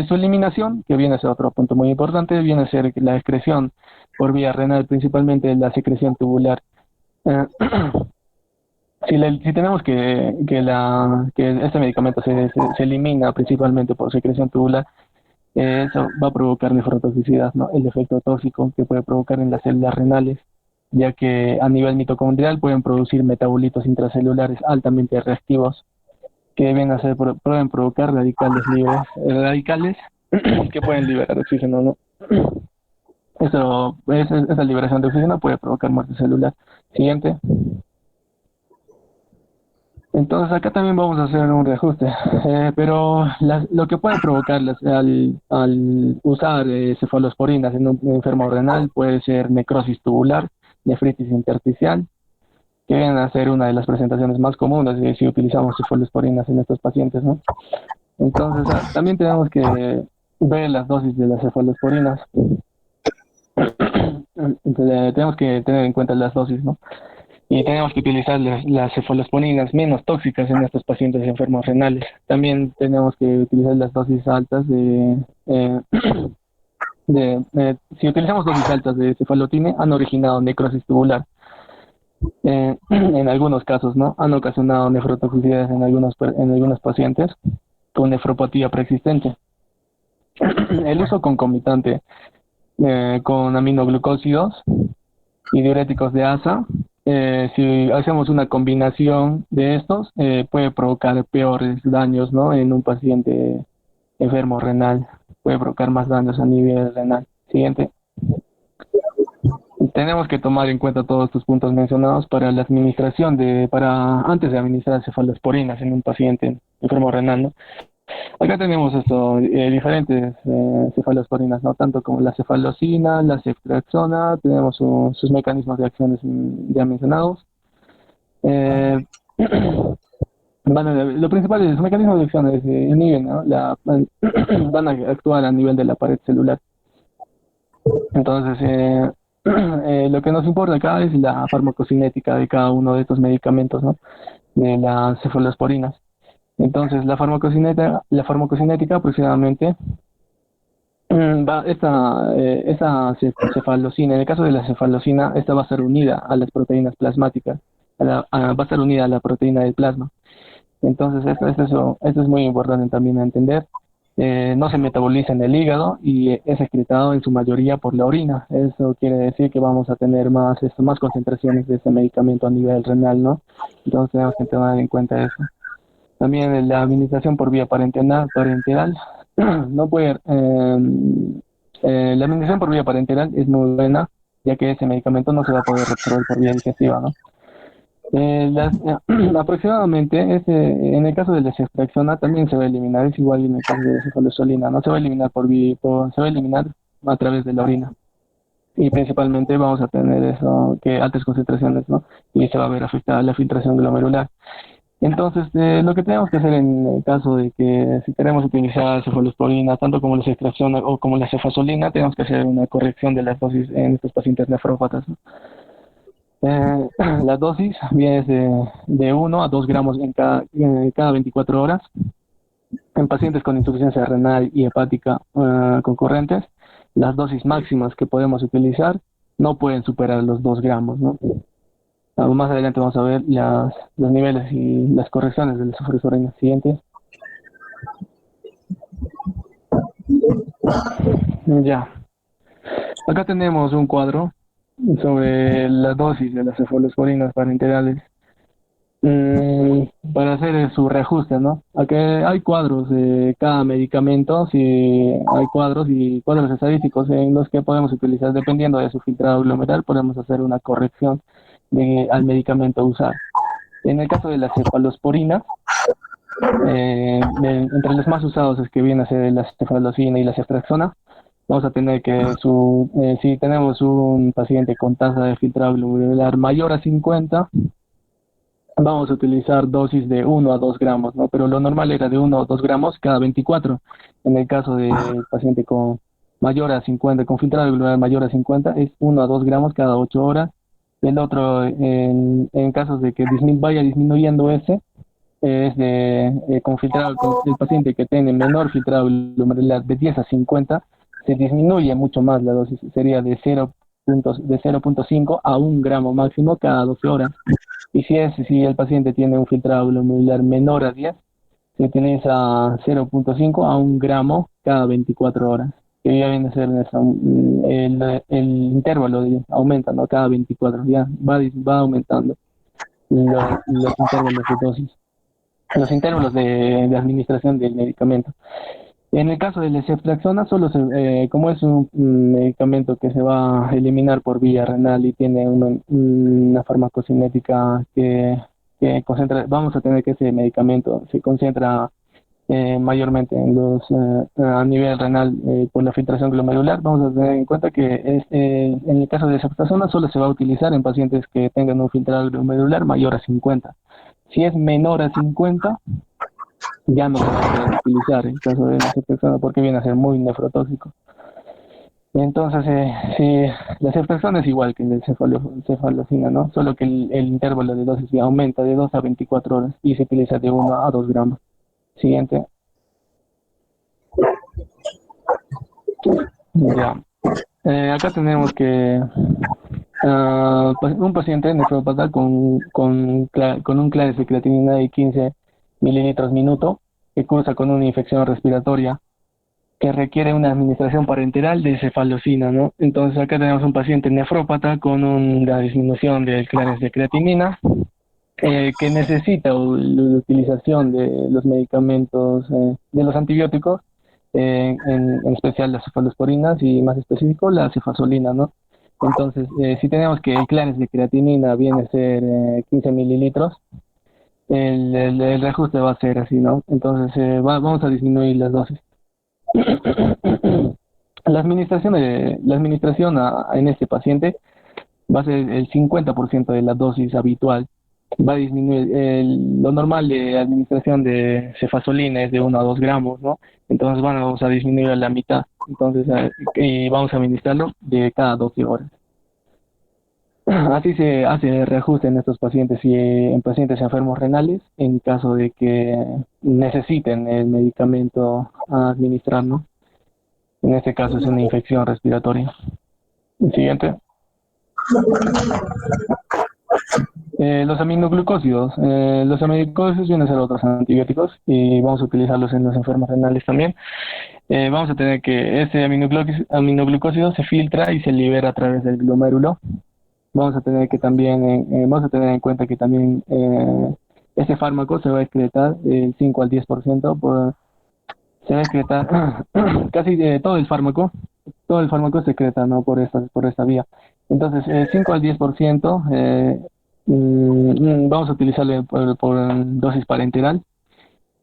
Su eliminación, que viene a ser otro punto muy importante, viene a ser la excreción por vía renal, principalmente la secreción tubular. Si tenemos que este medicamento se elimina principalmente por secreción tubular, eso va a provocar nefrotoxicidad, ¿no?, el efecto tóxico que puede provocar en las células renales, ya que a nivel mitocondrial pueden producir metabolitos intracelulares altamente reactivos que pueden provocar radicales que pueden liberar oxígeno, ¿no? Esa liberación de oxígeno puede provocar muerte celular. Siguiente. Entonces acá también vamos a hacer un reajuste, pero lo que puede provocar al usar cefalosporinas en un enfermo renal puede ser necrosis tubular, nefritis intersticial, que vienen a ser una de las presentaciones más comunes si utilizamos cefalosporinas en estos pacientes, ¿no? Entonces también tenemos que ver las dosis de las cefalosporinas. Tenemos que tener en cuenta las dosis, ¿no? Y tenemos que utilizar las cefalosporinas menos tóxicas en estos pacientes enfermos renales. También tenemos que utilizar las dosis altas si utilizamos dosis altas de cefalotine, han originado necrosis tubular. En algunos casos, ¿no?, han ocasionado nefrotoxicidad en algunos pacientes con nefropatía preexistente. El uso concomitante con aminoglucósidos y diuréticos de asa, si hacemos una combinación de estos, puede provocar peores daños, ¿no?, en un paciente enfermo renal. Puede provocar más daños a nivel renal. Siguiente. Tenemos que tomar en cuenta todos estos puntos mencionados para la administración antes de administrar cefalosporinas en un paciente enfermo renal, ¿no? Acá tenemos diferentes cefalosporinas, ¿no? Tanto como la cefalosina, la ceftriaxona, tenemos sus mecanismos de acciones ya mencionados. Eh, lo principal es, su mecanismo de acción es inhiben, ¿no? Van a actuar a nivel de la pared celular. Entonces, lo que nos importa acá es la farmacocinética de cada uno de estos medicamentos, ¿no? De las cefalosporinas. Entonces, la farmacocinética aproximadamente esa cefalosina, en el caso de la cefalosina, esta va a ser unida a las proteínas plasmáticas, va a ser unida a la proteína del plasma. Entonces, esto es muy importante también a entender. No se metaboliza en el hígado y es excretado en su mayoría por la orina. Eso quiere decir que vamos a tener más concentraciones de ese medicamento a nivel renal, ¿no? Entonces tenemos que tener en cuenta eso. También la administración por vía parenteral no puede, la administración por vía parenteral es muy buena, ya que ese medicamento no se va a poder absorber por vía digestiva, ¿no? Aproximadamente, en el caso de la ceftriaxona también se va a eliminar, es igual en el caso de la cefalosolina, no se va a eliminar se va a eliminar a través de la orina. Y principalmente vamos a tener eso, que altas concentraciones, ¿no? Y se va a ver afectada la filtración glomerular. Entonces, lo que tenemos que hacer en el caso de que si queremos utilizar cefalosporina, tanto como la ceftriaxona o como la cefasolina, tenemos que hacer una corrección de las dosis en estos pacientes nefrópatas, ¿no? La dosis viene de 1 a 2 gramos cada 24 horas. En pacientes con insuficiencia renal y hepática concurrentes, las dosis máximas que podemos utilizar no pueden superar los 2 gramos, ¿no? Más adelante vamos a ver los niveles y las correcciones de las cefalosporinas siguientes. Ya. Acá tenemos un cuadro sobre la dosis de las cefalosporinas parenterales para hacer su reajuste, ¿no? Aquí hay cuadros de cada medicamento, si hay cuadros estadísticos en los que podemos utilizar, dependiendo de su filtrado glomerular, podemos hacer una corrección al medicamento a usar. En el caso de la cefalosporina, entre los más usados es que viene a ser la cefalosina y la ceftriaxona. Vamos a tener que si tenemos un paciente con tasa de filtrado glomerular mayor a 50, vamos a utilizar dosis de 1 a 2 gramos, ¿no? Pero lo normal era de 1 a 2 gramos cada 24. En el caso del paciente con mayor a 50, con filtrado glomerular mayor a 50, es 1 a 2 gramos cada 8 horas. El otro, en casos de que vaya disminuyendo ese, es con el paciente que tiene menor filtrado glomerular de 10 a 50, se disminuye mucho más la dosis, sería de 0.5 a 1 gramo máximo cada 12 horas. Y si el paciente tiene un filtrado glomerular menor a 10, se utiliza 0.5 a 1 gramo cada 24 horas, que ya viene a ser el intervalo aumenta, ¿no? Cada 24, ya va aumentando los intervalos de dosis, los intervalos de administración del medicamento. En el caso de la ceftriaxona, como es un medicamento que se va a eliminar por vía renal y tiene una farmacocinética que concentra, vamos a tener que ese medicamento se concentra mayormente a nivel renal por la filtración glomerular. Vamos a tener en cuenta que en el caso de ceftriaxona solo se va a utilizar en pacientes que tengan un filtrado glomerular mayor a 50. Si es menor a 50, ya no se va a poder utilizar en caso de la ceftriaxona porque viene a ser muy nefrotóxico. Entonces, la ceftriaxona es igual que la cefalosina, ¿no? Solo que el intervalo de dosis aumenta de 2 a 24 horas y se utiliza de 1 a 2 gramos. Siguiente. Ya. Acá tenemos que un paciente nefrópata con un Claris de creatinina de 15 mililitros minuto que cursa con una infección respiratoria que requiere una administración parenteral de cefalosina, ¿no? Entonces acá tenemos un paciente nefrópata con una disminución del Claris de creatinina que necesita la utilización de los medicamentos, de los antibióticos, en especial las cefalosporinas y más específico la cefasolina, ¿no? Entonces, si tenemos que el clearance de creatinina viene a ser 15 mililitros, el reajuste va a ser así, ¿no? Entonces, vamos a disminuir las dosis. En este paciente va a ser el 50% de la dosis habitual. Va a disminuir. Lo normal de administración de cefazolina es de 1 a 2 gramos, ¿no? Entonces vamos a disminuir a la mitad. Entonces, y vamos a administrarlo de cada 12 horas. Así se hace el reajuste en estos pacientes y en pacientes enfermos renales en caso de que necesiten el medicamento a administrar, ¿no? En este caso es una infección respiratoria. El siguiente. Los aminoglucósidos. Los aminoglucósidos vienen a ser otros antibióticos y vamos a utilizarlos en los enfermos renales también. Vamos a tener que ese aminoglucósido se filtra y se libera a través del glomérulo. Vamos a tener que también, vamos a tener en cuenta que también este fármaco se va a excretar el 5 al 10%, se va a excretar casi todo el fármaco se excreta, ¿no? Por esta vía. Entonces, 5 al 10%, vamos a utilizarlo por dosis parenteral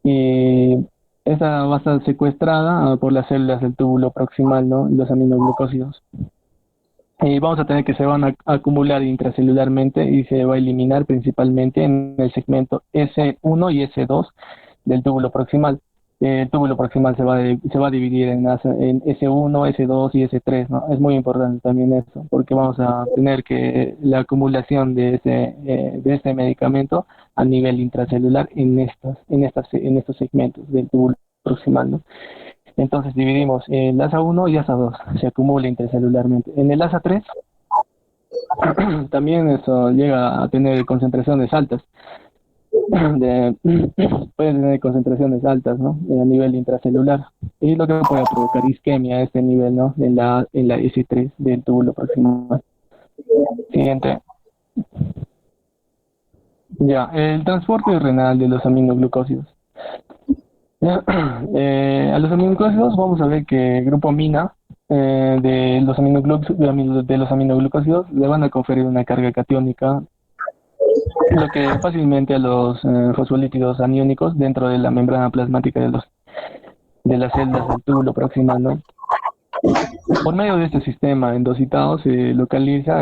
y esa va a estar secuestrada por las células del túbulo proximal, ¿no? Los aminoglucósidos. Y vamos a tener que se van a acumular intracelularmente y se va a eliminar principalmente en el segmento S1 y S2 del túbulo proximal. El túbulo proximal se va a dividir en S1, S2 y S3, ¿no? Es muy importante también eso, porque vamos a tener que la acumulación de este medicamento a nivel intracelular en estos segmentos del túbulo proximal, ¿no? Entonces dividimos el ASA1 y ASA2, se acumula intracelularmente. En el ASA3 también eso llega a tener concentraciones altas, puede tener concentraciones altas, ¿no? A nivel intracelular. Y lo que puede provocar isquemia a este nivel, ¿no? En la S3 del túbulo proximal. Siguiente. Ya, el transporte renal de los aminoglucósidos. A los aminoglucósidos vamos a ver que el grupo amina de los aminoglucósidos le van a conferir una carga catiónica, lo que fácilmente a los fosfolípidos aniónicos dentro de la membrana plasmática de las células del túbulo proximal, ¿no? Por medio de este sistema endocitado se localiza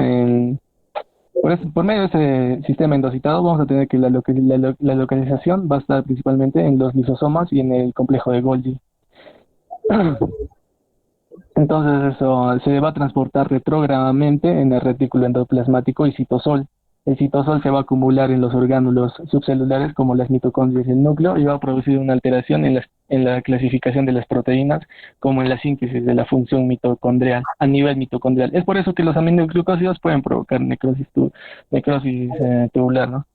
por medio de este sistema endocitado vamos a tener que la localización va a estar principalmente en los lisosomas y en el complejo de Golgi. Entonces eso se va a transportar retrógradamente en el retículo endoplasmático y citosol. El citosol se va a acumular en los orgánulos subcelulares como las mitocondrias y el núcleo y va a producir una alteración en la clasificación de las proteínas como en la síntesis de la función mitocondrial a nivel mitocondrial. Es por eso que los aminoglucósidos pueden provocar necrosis tubular, ¿no?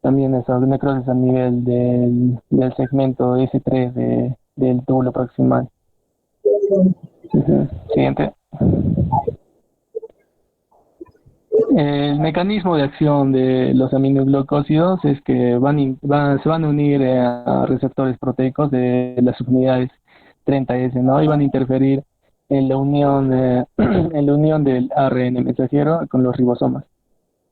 También eso, necrosis a nivel del segmento S3 del túbulo proximal. Siguiente. El mecanismo de acción de los aminoglucósidos es que se van a unir a receptores proteicos de las subunidades 30S, ¿no? Y van a interferir en la unión, en la unión del ARN mensajero con los ribosomas.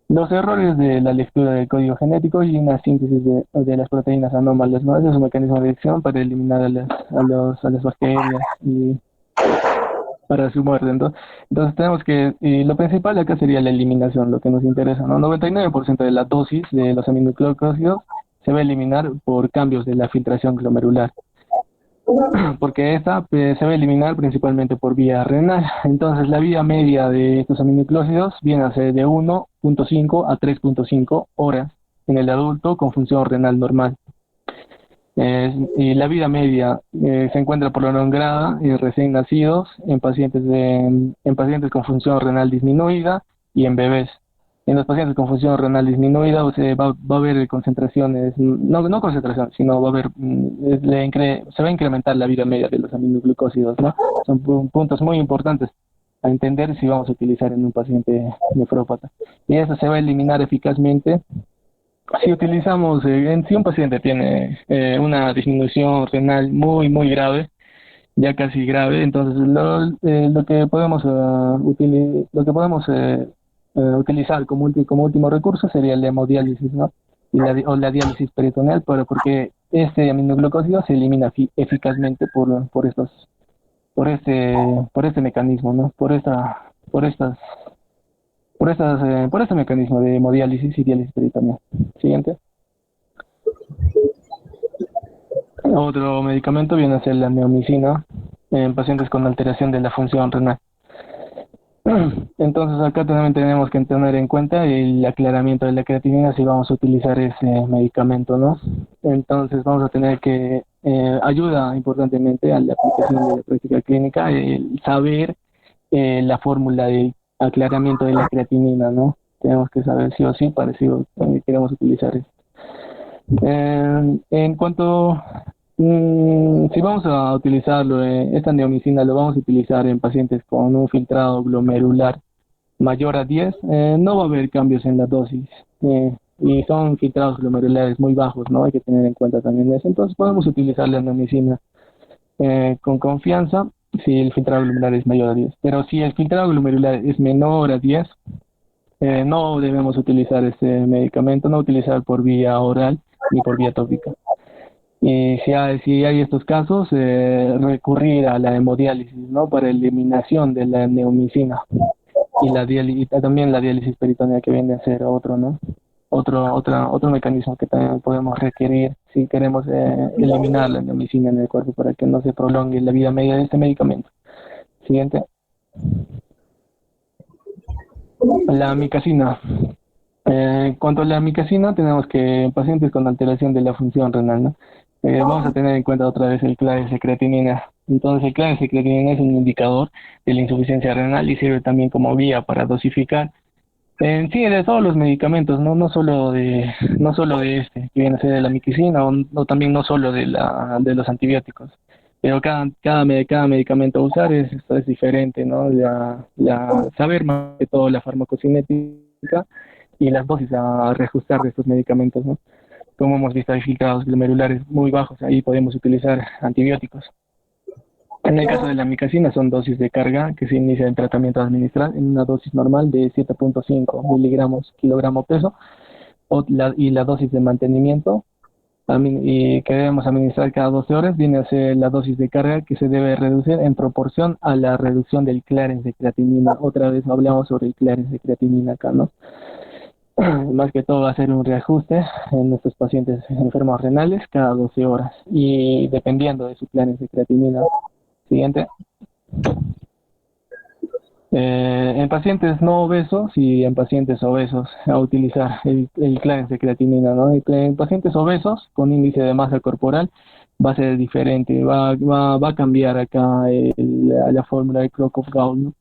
Los errores de la lectura del código genético y una síntesis de las proteínas anómalas, ¿no? Ese es un mecanismo de acción para eliminar a las bacterias y para su muerte. Entonces tenemos que, y lo principal acá sería la eliminación, lo que nos interesa, ¿no? 99% de la dosis de los aminoglucósidos se va a eliminar por cambios de la filtración glomerular, porque esta se va a eliminar principalmente por vía renal. Entonces la vía media de estos aminoglucósidos viene a ser de 1.5 a 3.5 horas en el adulto con función renal normal. Y la vida media se encuentra prolongada en recién nacidos, en pacientes con función renal disminuida y en bebés. En los pacientes con función renal disminuida va a haber concentraciones, no concentración, sino va a haber, se va a incrementar la vida media de los aminoglucósidos, ¿no? Son puntos muy importantes a entender si vamos a utilizar en un paciente nefrópata. Y eso se va a eliminar eficazmente si utilizamos, si un paciente tiene una disminución renal muy, muy grave, ya casi grave. Entonces lo que podemos utilizar como último recurso sería la hemodiálisis, ¿no? O la diálisis peritoneal, pero porque este aminoglucósido se elimina eficazmente por este mecanismo, ¿no? Por este mecanismo de hemodiálisis y diálisis peritoneal. Siguiente. Otro medicamento viene a ser la neomicina en pacientes con alteración de la función renal. Entonces acá también tenemos que tener en cuenta el aclaramiento de la creatinina si vamos a utilizar ese medicamento, ¿no? Entonces vamos a tener que ayuda importantemente a la aplicación de la práctica clínica el saber la fórmula de aclaramiento de la creatinina, ¿no? Tenemos que saber sí o sí para si queremos utilizar esto. En cuanto si vamos a utilizarlo, esta neomicina lo vamos a utilizar en pacientes con un filtrado glomerular mayor a 10, no va a haber cambios en la dosis. Y son filtrados glomerulares muy bajos, ¿no? Hay que tener en cuenta también eso. Entonces podemos utilizar la neomicina con confianza si el filtrado glomerular es mayor a 10. Pero si el filtrado glomerular es menor a 10, no debemos utilizar este medicamento, no utilizar por vía oral ni por vía tópica. Y si hay estos casos, recurrir a la hemodiálisis, ¿no? Para eliminación de la neomicina y también la diálisis peritoneal que viene a ser otro, ¿no? Otro mecanismo que también podemos requerir si queremos eliminar la neomicina en el cuerpo para que no se prolongue la vida media de este medicamento. Siguiente. La amicacina. En cuanto a la amicacina, tenemos que en pacientes con alteración de la función renal, ¿no? Vamos a tener en cuenta otra vez el Clarence de creatinina. Entonces, el Clarence de creatinina es un indicador de la insuficiencia renal y sirve también como vía para dosificar en sí de todos los medicamentos, no solo de este, que viene a ser de la amicacina o también no solo de los antibióticos. Pero cada medicamento a usar esto es diferente, ¿no? Saber más de todo la farmacocinética y las dosis a reajustar de estos medicamentos, ¿no? Como hemos visto, hay filtrados glomerulares muy bajos, ahí podemos utilizar antibióticos. En el caso de la amicacina son dosis de carga que se inicia el tratamiento administral en una dosis normal de 7.5 miligramos kilogramo peso y la dosis de mantenimiento y que debemos administrar cada 12 horas viene a ser la dosis de carga que se debe reducir en proporción a la reducción del Clarence de creatinina. Otra vez hablamos sobre el Clarence de creatinina acá, ¿no? Más que todo va a ser un reajuste en nuestros pacientes enfermos renales cada 12 horas y dependiendo de su Clarence de creatinina. Siguiente. En pacientes no obesos y en pacientes obesos a utilizar el Clarence de creatinina, ¿no? En pacientes obesos con índice de masa corporal va a ser diferente, va a cambiar acá la fórmula de Crocop-Gaul, ¿no?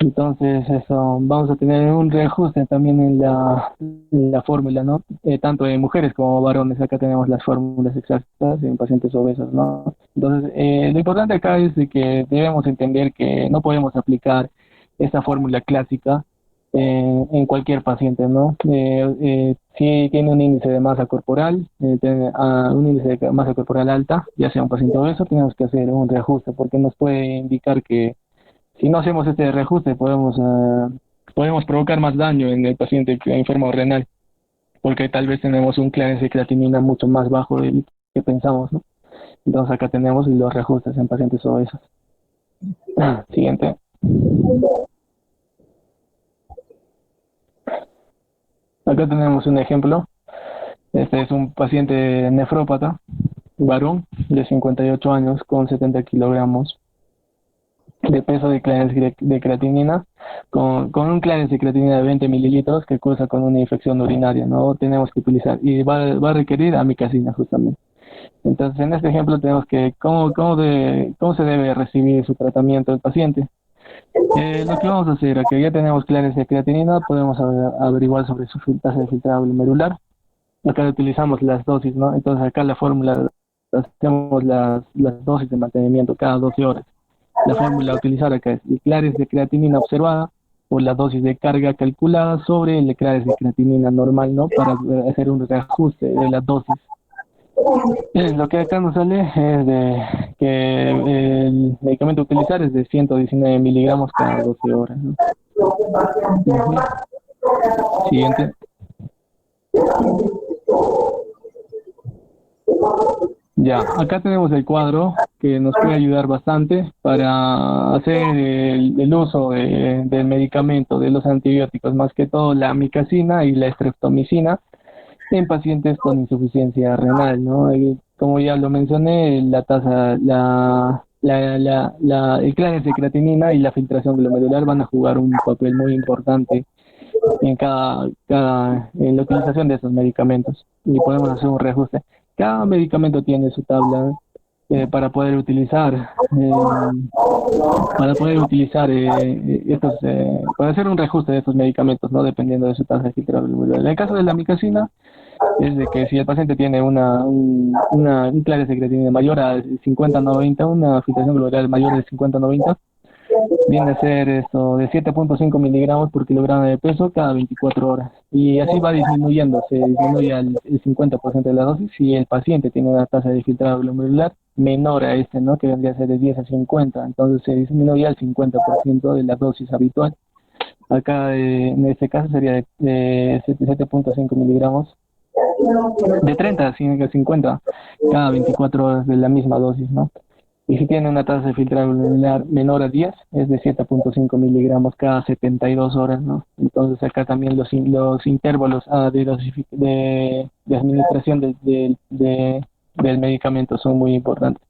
Entonces, eso, vamos a tener un reajuste también en la fórmula, ¿no? Tanto en mujeres como varones, acá tenemos las fórmulas exactas en pacientes obesos, ¿no? Entonces, lo importante acá es de que debemos entender que no podemos aplicar esta fórmula clásica en cualquier paciente, ¿no? Si tiene un índice de masa corporal, un índice de masa corporal alta, ya sea un paciente obeso, tenemos que hacer un reajuste porque nos puede indicar que si no hacemos este reajuste, podemos provocar más daño en el paciente enfermo renal, porque tal vez tenemos un Clarence de creatinina mucho más bajo del que pensamos, ¿no? Entonces acá tenemos los reajustes en pacientes obesos. Siguiente. Acá tenemos un ejemplo. Este es un paciente nefrópata, varón, de 58 años, con 70 kilogramos de peso de Clarence de creatinina, con un Clarence de creatinina de 20 mililitros que cursa con una infección urinaria, ¿no? Tenemos que utilizar, y va a requerir amicacina justamente. Entonces, en este ejemplo tenemos que, ¿cómo se debe recibir su tratamiento del paciente? Lo que vamos a hacer, aquí ya tenemos Clarence de creatinina, podemos averiguar sobre su tasa de filtrado glomerular. Acá utilizamos las dosis, ¿no? Entonces acá la fórmula, hacemos las dosis de mantenimiento cada 12 horas. La fórmula a utilizar acá es el Clarence de creatinina observada por la dosis de carga calculada sobre el Clarence de creatinina normal, ¿no? Para hacer un reajuste de la dosis. Lo que acá nos sale es de que el medicamento a utilizar es de 119 miligramos cada 12 horas, ¿no? Ujú. Siguiente. Ya, acá tenemos el cuadro que nos puede ayudar bastante para hacer el uso del medicamento, de los antibióticos, más que todo la amicacina y la estreptomicina en pacientes con insuficiencia renal, ¿no? Como ya lo mencioné, la tasa, el clínico de creatinina y la filtración glomerular van a jugar un papel muy importante en en la utilización de esos medicamentos y podemos hacer un reajuste. Cada medicamento tiene su tabla para poder utilizar para hacer un reajuste de estos medicamentos, ¿no? Dependiendo de su tasa de filtrado glomerular. En el caso de la amicacina, es de que si el paciente tiene un clínico de creatinina mayor a 50-90, una filtración glomerular mayor de 50-90, viene a ser esto de 7.5 miligramos por kilogramo de peso cada 24 horas. Y así va disminuyendo, se disminuye el 50% de la dosis si el paciente tiene una tasa de filtrado glomerular menor a este, ¿no? Que vendría a ser de 10 a 50. Entonces se disminuye al 50% de la dosis habitual. Acá en este caso sería de 7.5 miligramos, de 30 a 50 cada 24 horas de la misma dosis, ¿no? Y si tiene una tasa de filtrado glomerular menor a 10, es de 7.5 miligramos cada 72 horas, ¿no? Entonces acá también los intervalos de administración del medicamento son muy importantes.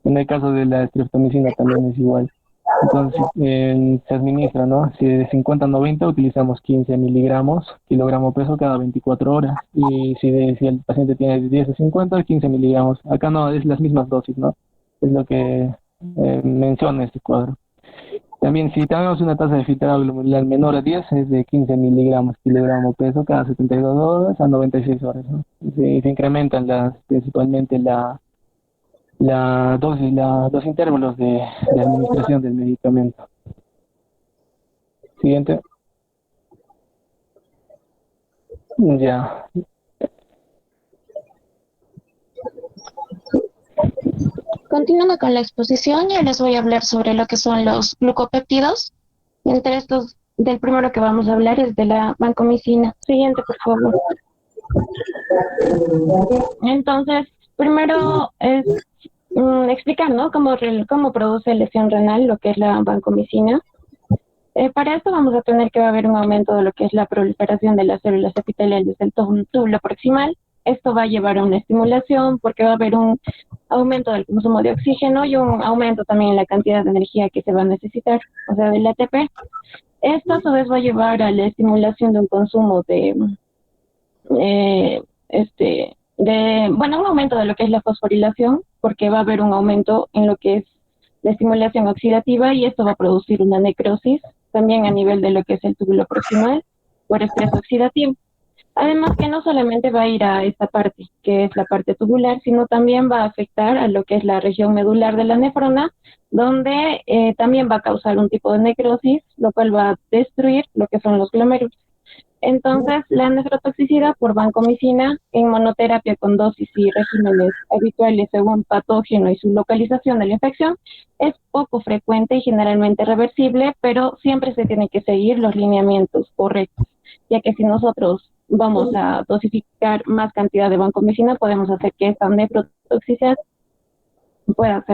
En el caso de la estreptomicina también es igual. Entonces se administra, ¿no? Si de 50 a 90 utilizamos 15 miligramos kilogramo peso cada 24 horas. Y si el paciente tiene de 10 a 50, 15 miligramos. Acá no, es las mismas dosis, ¿no? Es lo que menciona este cuadro. También si tenemos una tasa de filtrado glomerular menor a 10, es de 15 miligramos kilogramo peso cada 72 horas a 96 horas, ¿no? Se incrementan principalmente la dosis, los intervalos de administración del medicamento. Siguiente. Ya. Continuando con la exposición, ya les voy a hablar sobre lo que son los glucopéptidos. Entre estos, del primero que vamos a hablar es de la vancomicina. Siguiente, por favor. Entonces, primero es explicar, ¿no? Cómo produce lesión renal, lo que es la vancomicina. Para esto vamos a tener que va a haber un aumento de lo que es la proliferación de las células epiteliales del túbulo proximal. Esto va a llevar a una estimulación porque va a haber un aumento del consumo de oxígeno y un aumento también en la cantidad de energía que se va a necesitar, o sea, del ATP. Esto a su vez va a llevar a la estimulación de un consumo eh, un aumento de lo que es la fosforilación, porque va a haber un aumento en lo que es la estimulación oxidativa y esto va a producir una necrosis también a nivel de lo que es el túbulo proximal por estrés oxidativo. Además que no solamente va a ir a esta parte, que es la parte tubular, sino también va a afectar a lo que es la región medular de la nefrona, donde también va a causar un tipo de necrosis, lo cual va a destruir lo que son los glomérulos. Entonces, la nefrotoxicidad por vancomicina en monoterapia con dosis y regímenes habituales según patógeno y su localización de la infección es poco frecuente y generalmente reversible, pero siempre se tiene que seguir los lineamientos correctos, ya que si nosotros vamos a dosificar más cantidad de vancomicina, podemos hacer que esta nefrotoxicidad pueda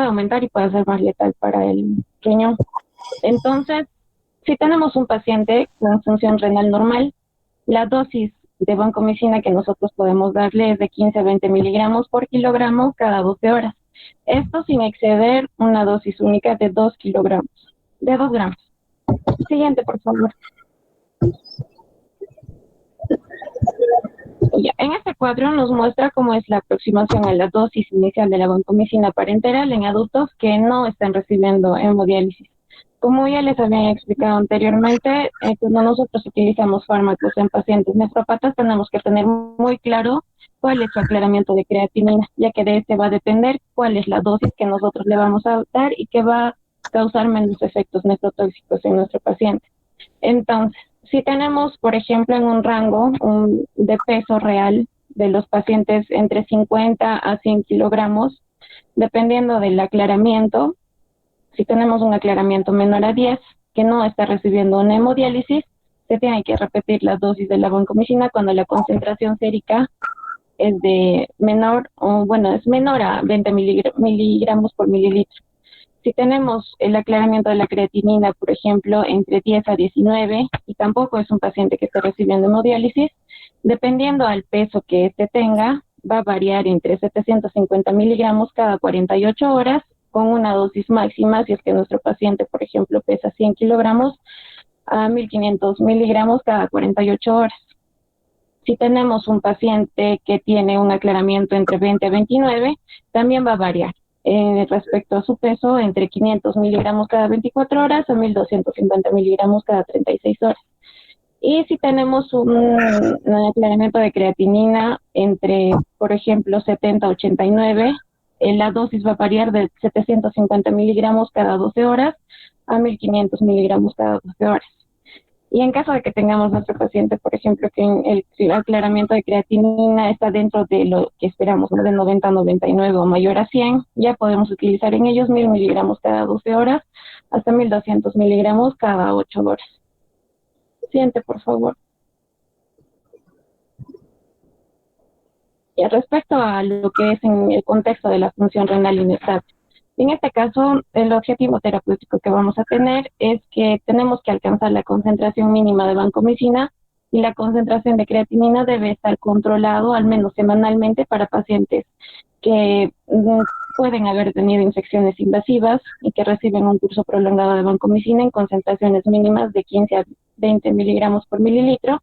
aumentar y pueda ser más letal para el riñón. Entonces, si tenemos un paciente con función renal normal, la dosis de vancomicina que nosotros podemos darle es de 15 a 20 miligramos por kilogramo cada 12 horas. Esto sin exceder una dosis única de 2 kilogramos, de 2 gramos. Siguiente, por favor. Ya, en este cuadro nos muestra cómo es la aproximación a la dosis inicial de la vancomicina parenteral en adultos que no están recibiendo hemodiálisis. Como ya les había explicado anteriormente, cuando nosotros utilizamos fármacos en pacientes nefrópatas, tenemos que tener muy claro cuál es su aclaramiento de creatinina, ya que de este va a depender cuál es la dosis que nosotros le vamos a dar y que va a causar menos efectos nefrotóxicos en nuestro paciente. Entonces, si tenemos, por ejemplo, en un rango de peso real de los pacientes entre 50 a 100 kilogramos, dependiendo del aclaramiento. Si tenemos un aclaramiento menor a 10 que no está recibiendo una hemodiálisis, se tiene que repetir la dosis de la vancomicina cuando la concentración sérica es de menor, o bueno, es menor a 20 miligramos por mililitro. Si tenemos el aclaramiento de la creatinina, por ejemplo, entre 10 a 19, y tampoco es un paciente que esté recibiendo hemodiálisis, dependiendo al peso que éste tenga, va a variar entre 750 miligramos cada 48 horas, con una dosis máxima, si es que nuestro paciente, por ejemplo, pesa 100 kilogramos, a 1500 miligramos cada 48 horas. Si tenemos un paciente que tiene un aclaramiento entre 20 a 29, también va a variar respecto a su peso entre 500 miligramos cada 24 horas a 1250 miligramos cada 36 horas. Y si tenemos un aclaramiento de creatinina entre, por ejemplo, 70 a 89, la dosis va a variar de 750 miligramos cada 12 horas a 1500 miligramos cada 12 horas. Y en caso de que tengamos nuestro paciente, por ejemplo, que el aclaramiento de creatinina está dentro de lo que esperamos, ¿no? De 90 a 99 o mayor a 100, ya podemos utilizar en ellos 1000 miligramos cada 12 horas hasta 1200 miligramos cada 8 horas. Siguiente, por favor. Y respecto a lo que es en el contexto de la función renal inestable, en este caso, el objetivo terapéutico que vamos a tener es que tenemos que alcanzar la concentración mínima de vancomicina y la concentración de creatinina debe estar controlado al menos semanalmente para pacientes que pueden haber tenido infecciones invasivas y que reciben un curso prolongado de vancomicina en concentraciones mínimas de 15 a 20 miligramos por mililitro.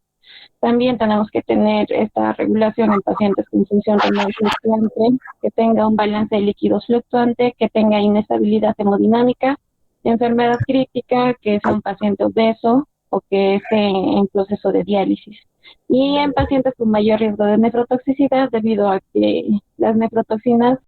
También tenemos que tener esta regulación en pacientes con función renal fluctuante, que tenga un balance de líquidos fluctuante, que tenga inestabilidad hemodinámica, enfermedad crítica, que sea un paciente obeso o que esté en proceso de diálisis. Y en pacientes con mayor riesgo de nefrotoxicidad, debido a que las nefrotoxinas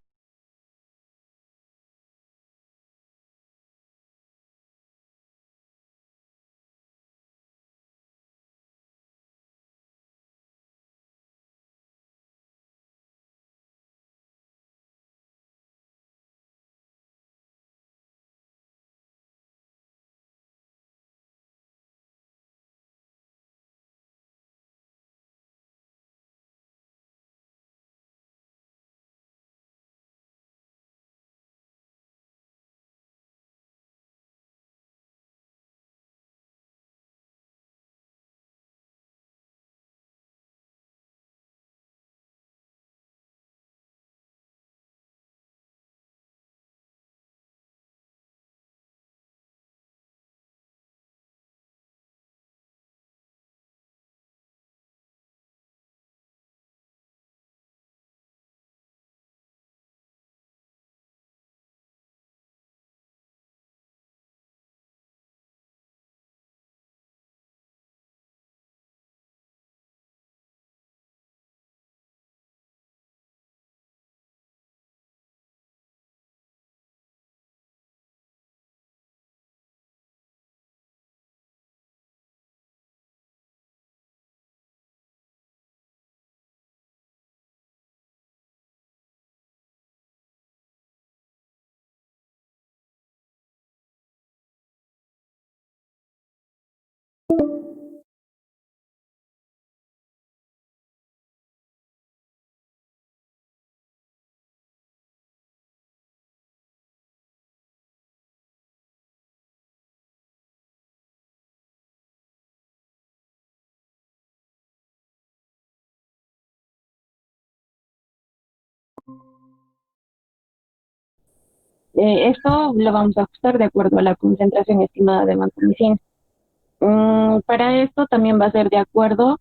esto lo vamos a ajustar de acuerdo a la concentración estimada de vancomicina. Para esto también va a ser de acuerdo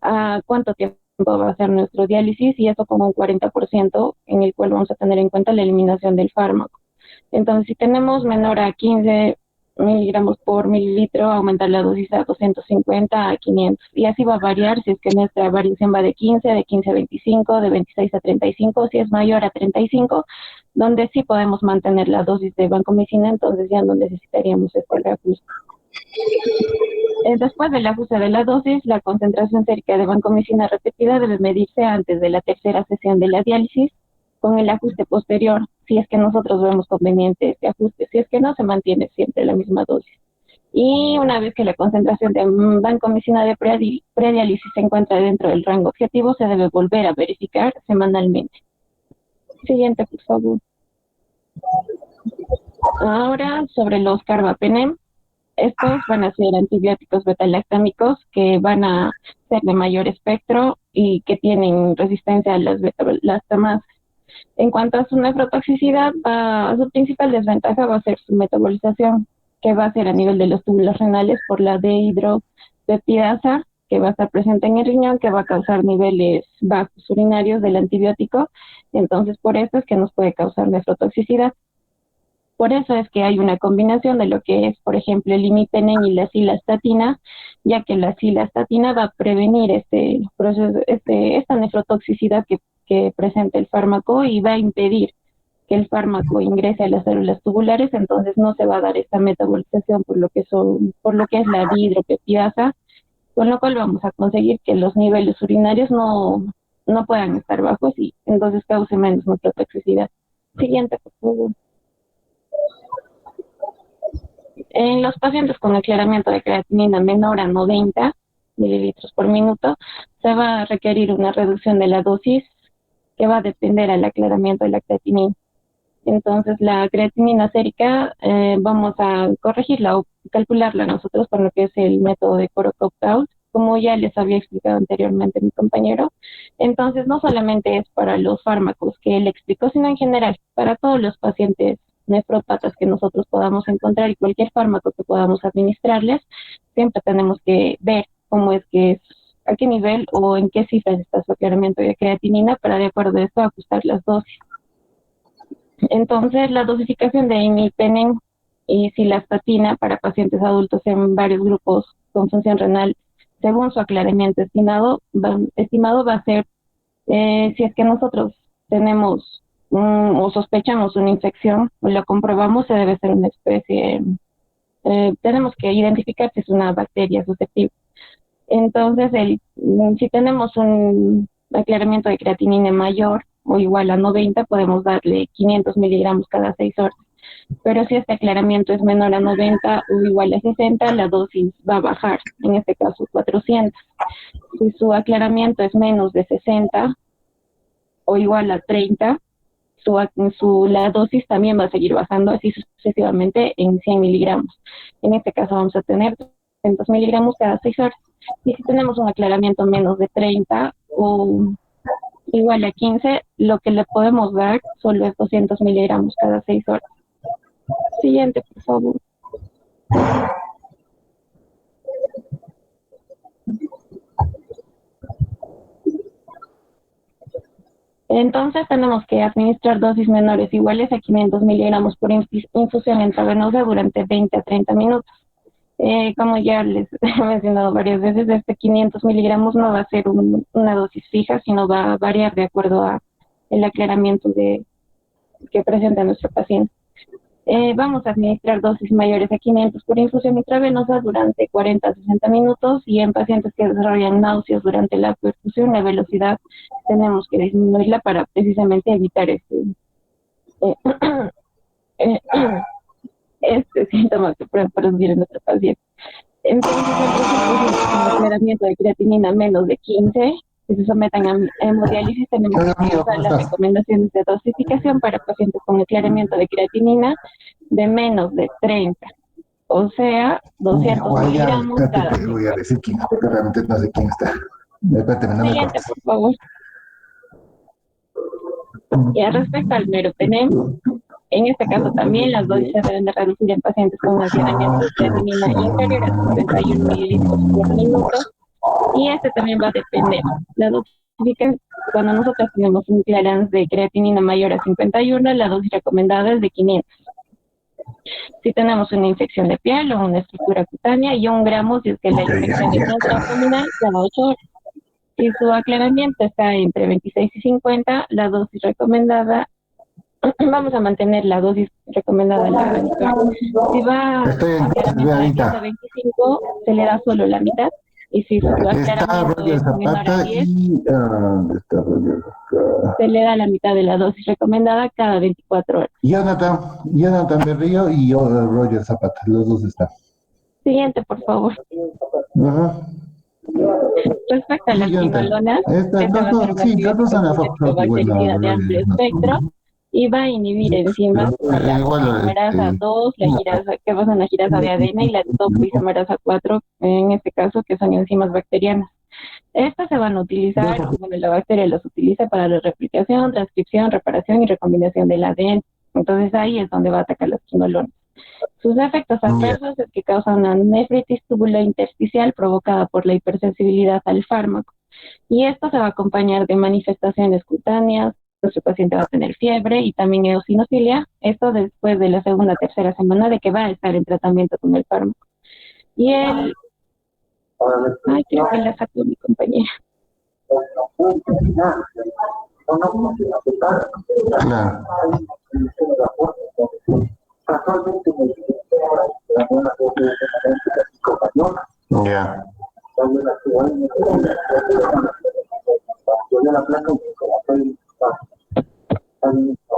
a cuánto tiempo va a ser nuestro diálisis y eso como un 40% en el cual vamos a tener en cuenta la eliminación del fármaco. Entonces, si tenemos menor a 15 miligramos por mililitro, aumentar la dosis a 250 a 500. Y así va a variar si es que nuestra variación va de 15 a 25, de 26 a 35, si es mayor a 35, donde sí podemos mantener la dosis de vancomicina, entonces ya no necesitaríamos este reajuste. Después del ajuste de la dosis, la concentración sérica de vancomicina repetida debe medirse antes de la tercera sesión de la diálisis con el ajuste posterior, si es que nosotros vemos conveniente este ajuste. Si es que no, se mantiene siempre la misma dosis. Y una vez que la concentración de vancomicina de prediálisis se encuentra dentro del rango objetivo, se debe volver a verificar semanalmente. Siguiente, por favor. Ahora, sobre los carbapenem. Estos van a ser antibióticos betalactámicos que van a ser de mayor espectro y que tienen resistencia a las betalactamases. En cuanto a su nefrotoxicidad, su principal desventaja va a ser su metabolización, que va a ser a nivel de los túbulos renales por la dehidropeptidasa, que va a estar presente en el riñón, que va a causar niveles bajos urinarios del antibiótico. Entonces, por eso es que nos puede causar nefrotoxicidad. Por eso es que hay una combinación de lo que es, por ejemplo, el imipenem y la cilastatina, ya que la cilastatina va a prevenir este proceso, esta nefrotoxicidad que presenta el fármaco y va a impedir que el fármaco ingrese a las células tubulares, entonces no se va a dar esta metabolización por lo que es la dihidropeptidasa, con lo cual vamos a conseguir que los niveles urinarios no puedan estar bajos y entonces cause menos nefrotoxicidad. Siguiente, por favor. En los pacientes con aclaramiento de creatinina menor a 90 mililitros por minuto, se va a requerir una reducción de la dosis que va a depender al aclaramiento de la creatinina. Entonces, la creatinina sérica vamos a corregirla o calcularla nosotros con lo que es el método de Korokov Kaut, como ya les había explicado anteriormente mi compañero. Entonces, no solamente es para los fármacos que él explicó, sino en general, para todos los pacientes nefrópatas que nosotros podamos encontrar y cualquier fármaco que podamos administrarles, siempre tenemos que ver cómo es que es, a qué nivel o en qué cifras está su aclaramiento de creatinina para de acuerdo a esto ajustar las dosis. Entonces, la dosificación de imipenem y cilastatina para pacientes adultos en varios grupos con función renal, según su aclaramiento estimado va a ser, si es que nosotros tenemos o sospechamos una infección o la comprobamos, se debe ser una especie, tenemos que identificar si es una bacteria susceptible. Entonces, si tenemos un aclaramiento de creatinina mayor o igual a 90, podemos darle 500 miligramos cada 6 horas. Pero si este aclaramiento es menor a 90 o igual a 60, la dosis va a bajar, en este caso 400. Si su aclaramiento es menos de 60 o igual a 30, la dosis también va a seguir bajando así sucesivamente en 100 miligramos. En este caso vamos a tener 200 miligramos cada 6 horas. Y si tenemos un aclaramiento menos de 30 o igual a 15, lo que le podemos dar solo es 200 miligramos cada 6 horas. Siguiente, por favor. Entonces tenemos que administrar dosis menores iguales a 500 miligramos por infusión intravenosa durante 20 a 30 minutos. Como ya les he mencionado varias veces, este 500 miligramos no va a ser una dosis fija, sino va a variar de acuerdo a el aclaramiento que presenta nuestro paciente. Vamos a administrar dosis mayores a 500 por infusión intravenosa durante 40 a 60 minutos y en pacientes que desarrollan náuseas durante la perfusión, la velocidad tenemos que disminuirla para precisamente evitar este síntoma que puede producir en nuestro paciente. Entonces, el aclaramiento de creatinina menos de 15, que se sometan a hemodiálisis, tenemos que usar las recomendaciones de dosificación para pacientes con aclaramiento de creatinina de menos de 30, o sea, 200 miligramos cada. Voy a decir quién, porque realmente no sé quién está. Cuéntame, no me cortes. Por favor. Y respecto al meropenem, en este caso también las dosis se deben de reducir en pacientes con aclaramiento de creatinina inferior a 51 mililitros por minuto, y este también va a depender. La dosificación, cuando nosotros tenemos un clearance de creatinina mayor a 51, la dosis recomendada es de 500. Si tenemos una infección de piel o una estructura cutánea, y 1 gramo si es que la infección es transabdominal, cada 8 horas. Si su aclaramiento está entre 26 y 50, la dosis recomendada vamos a mantener la dosis recomendada a la mitad. Si va Estoy en aclaramiento de 15 a ahorita. 25, se le da solo la mitad. Y si su Está aclaramiento Roger es menor a Zapata 10, y... ¿dónde está Roger acá? se le da la mitad de la dosis recomendada cada 24 horas. Jonathan Berrío y yo, Roger Zapata, los dos están. Siguiente, por favor. Ajá. Respecto a Sí, las Jonathan. quinolonas, esta va a ser un Sí, los dos antibiótico son bueno, polibactericida de Roger amplio es más espectro joven. y va a inhibir enzimas como la Igual, topoisomerasa 2, la girasa, que basan la girasa de ADN y la topoisomerasa 4, en este caso, que son enzimas bacterianas. Estas se van a utilizar, bueno, la bacteria los utiliza para la replicación, transcripción, reparación y recombinación del ADN. Entonces ahí es donde va a atacar las quinolonas. Sus efectos ya, adversos es que causan una nefritis tubulointersticial provocada por la hipersensibilidad al fármaco. Y esto se va a acompañar de manifestaciones cutáneas, nuestro paciente va a tener fiebre y también eosinocilia, esto después de la segunda o tercera semana de que va a estar en tratamiento con el fármaco. Y el, ay, creo que la sacó mi compañera. claro. Ya.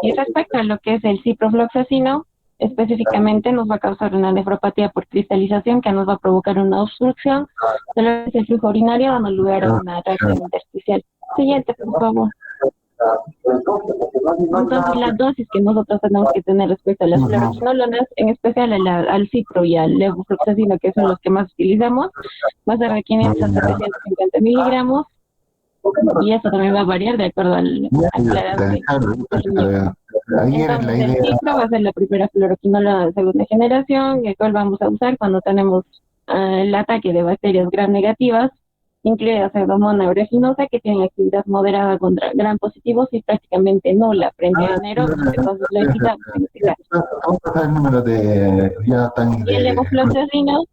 Y respecto a lo que es el ciprofloxacino, específicamente nos va a causar una nefropatía por cristalización que nos va a provocar una obstrucción de lo que es el flujo urinario, dando lugar a una reacción intersticial. Siguiente, por favor. Entonces, la dosis que nosotros tenemos que tener respecto a las fluoroquinolonas, en especial al cipro y al levofloxacino, que son los que más utilizamos, va a ser de 500 a 750 miligramos, y eso también va a variar de acuerdo al grado de muñeco. Ayer la Entonces, el idea. ciclo va a ser la primera fluoroquinola de segunda generación, el cual vamos a usar cuando tenemos el ataque de bacterias gram negativas, incluida Pseudomonas aeruginosa, que tiene actividad moderada contra gram positivos y prácticamente nula frente a anaerobios. Entonces, lo evitamos en este caso. Vamos a pasar el número de Jonathan Y el de... levofloxacino,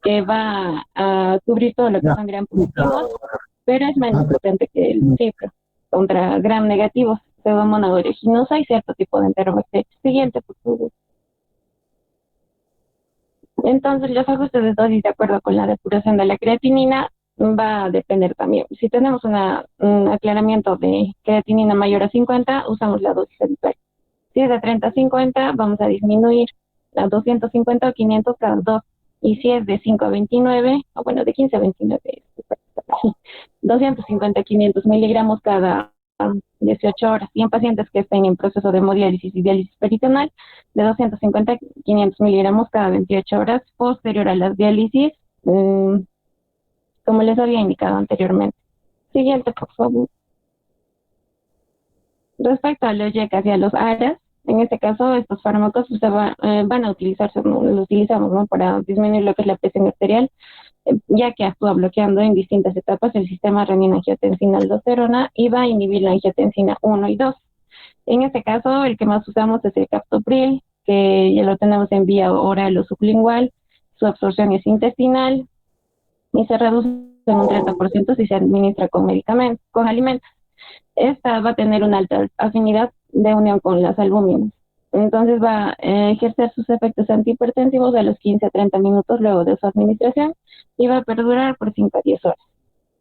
que va a cubrir todo lo que son gram positivos, pero es menos potente que el cipro contra gram negativos, Pseudomonas aeruginosa y cierto tipo de enterobacterias. Siguiente, por favor. Entonces, los ajustes de dosis de acuerdo con la depuración de la creatinina va a depender también. Si tenemos un aclaramiento de creatinina mayor a 50, usamos la dosis habitual. Si es de 30 a 50, vamos a disminuir a 250 o 500 cada dos. Y si es de 5 a 29, o bueno, de 15 a 29, 250 a 500 miligramos cada 18 horas. Y en pacientes que estén en proceso de hemodiálisis y diálisis peritoneal, de 250 a 500 miligramos cada 28 horas posterior a las diálisis, como les había indicado anteriormente. Siguiente, por favor. Respecto a los YECAS y a los ARAS, en este caso, estos fármacos van a utilizarse, los utilizamos, ¿no?, para disminuir lo que es la presión arterial, ya que actúa bloqueando en distintas etapas el sistema renina-angiotensina-aldosterona y va a inhibir la angiotensina 1 y 2. En este caso, el que más usamos es el captopril, que ya lo tenemos en vía oral o sublingual, su absorción es intestinal y se reduce en un 30% si se administra con medicamentos, con alimentos. Esta va a tener una alta afinidad de unión con las albúminas. Entonces va a ejercer sus efectos antihipertensivos a los 15 a 30 minutos luego de su administración y va a perdurar por 5 a 10 horas.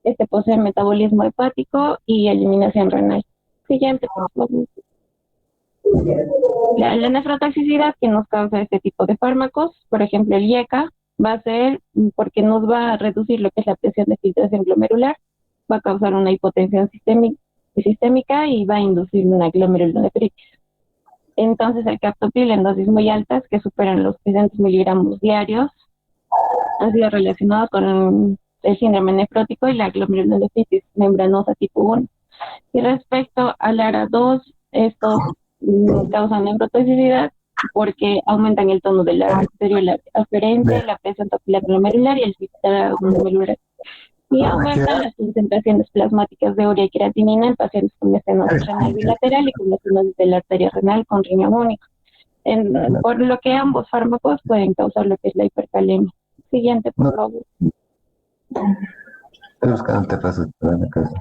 Este posee metabolismo hepático y eliminación renal. Siguiente, por favor. La nefrotoxicidad que nos causa este tipo de fármacos, por ejemplo el IECA, va a ser porque nos va a reducir lo que es la presión de filtración glomerular, va a causar una hipotensión sistémica y va a inducir una glomerulonefritis. Entonces el captopril en dosis muy altas, que superan los 300 miligramos diarios, han sido relacionados con el síndrome nefrótico y la glomerulonefritis membranosa tipo 1. Y respecto al ARA2, estos causan neurotoxicidad porque aumentan el tono de la arteriola aferente, la presión topilar glomerular y el filtrado glomerular. Y aumentan las concentraciones plasmáticas de urea y creatinina en pacientes con estenosis renal bilateral y con estenosis de la arteria renal con riñón único. Por lo que ambos fármacos pueden causar lo que es la hipercalemia. Siguiente, por favor. Estoy buscando terrazas en la casa.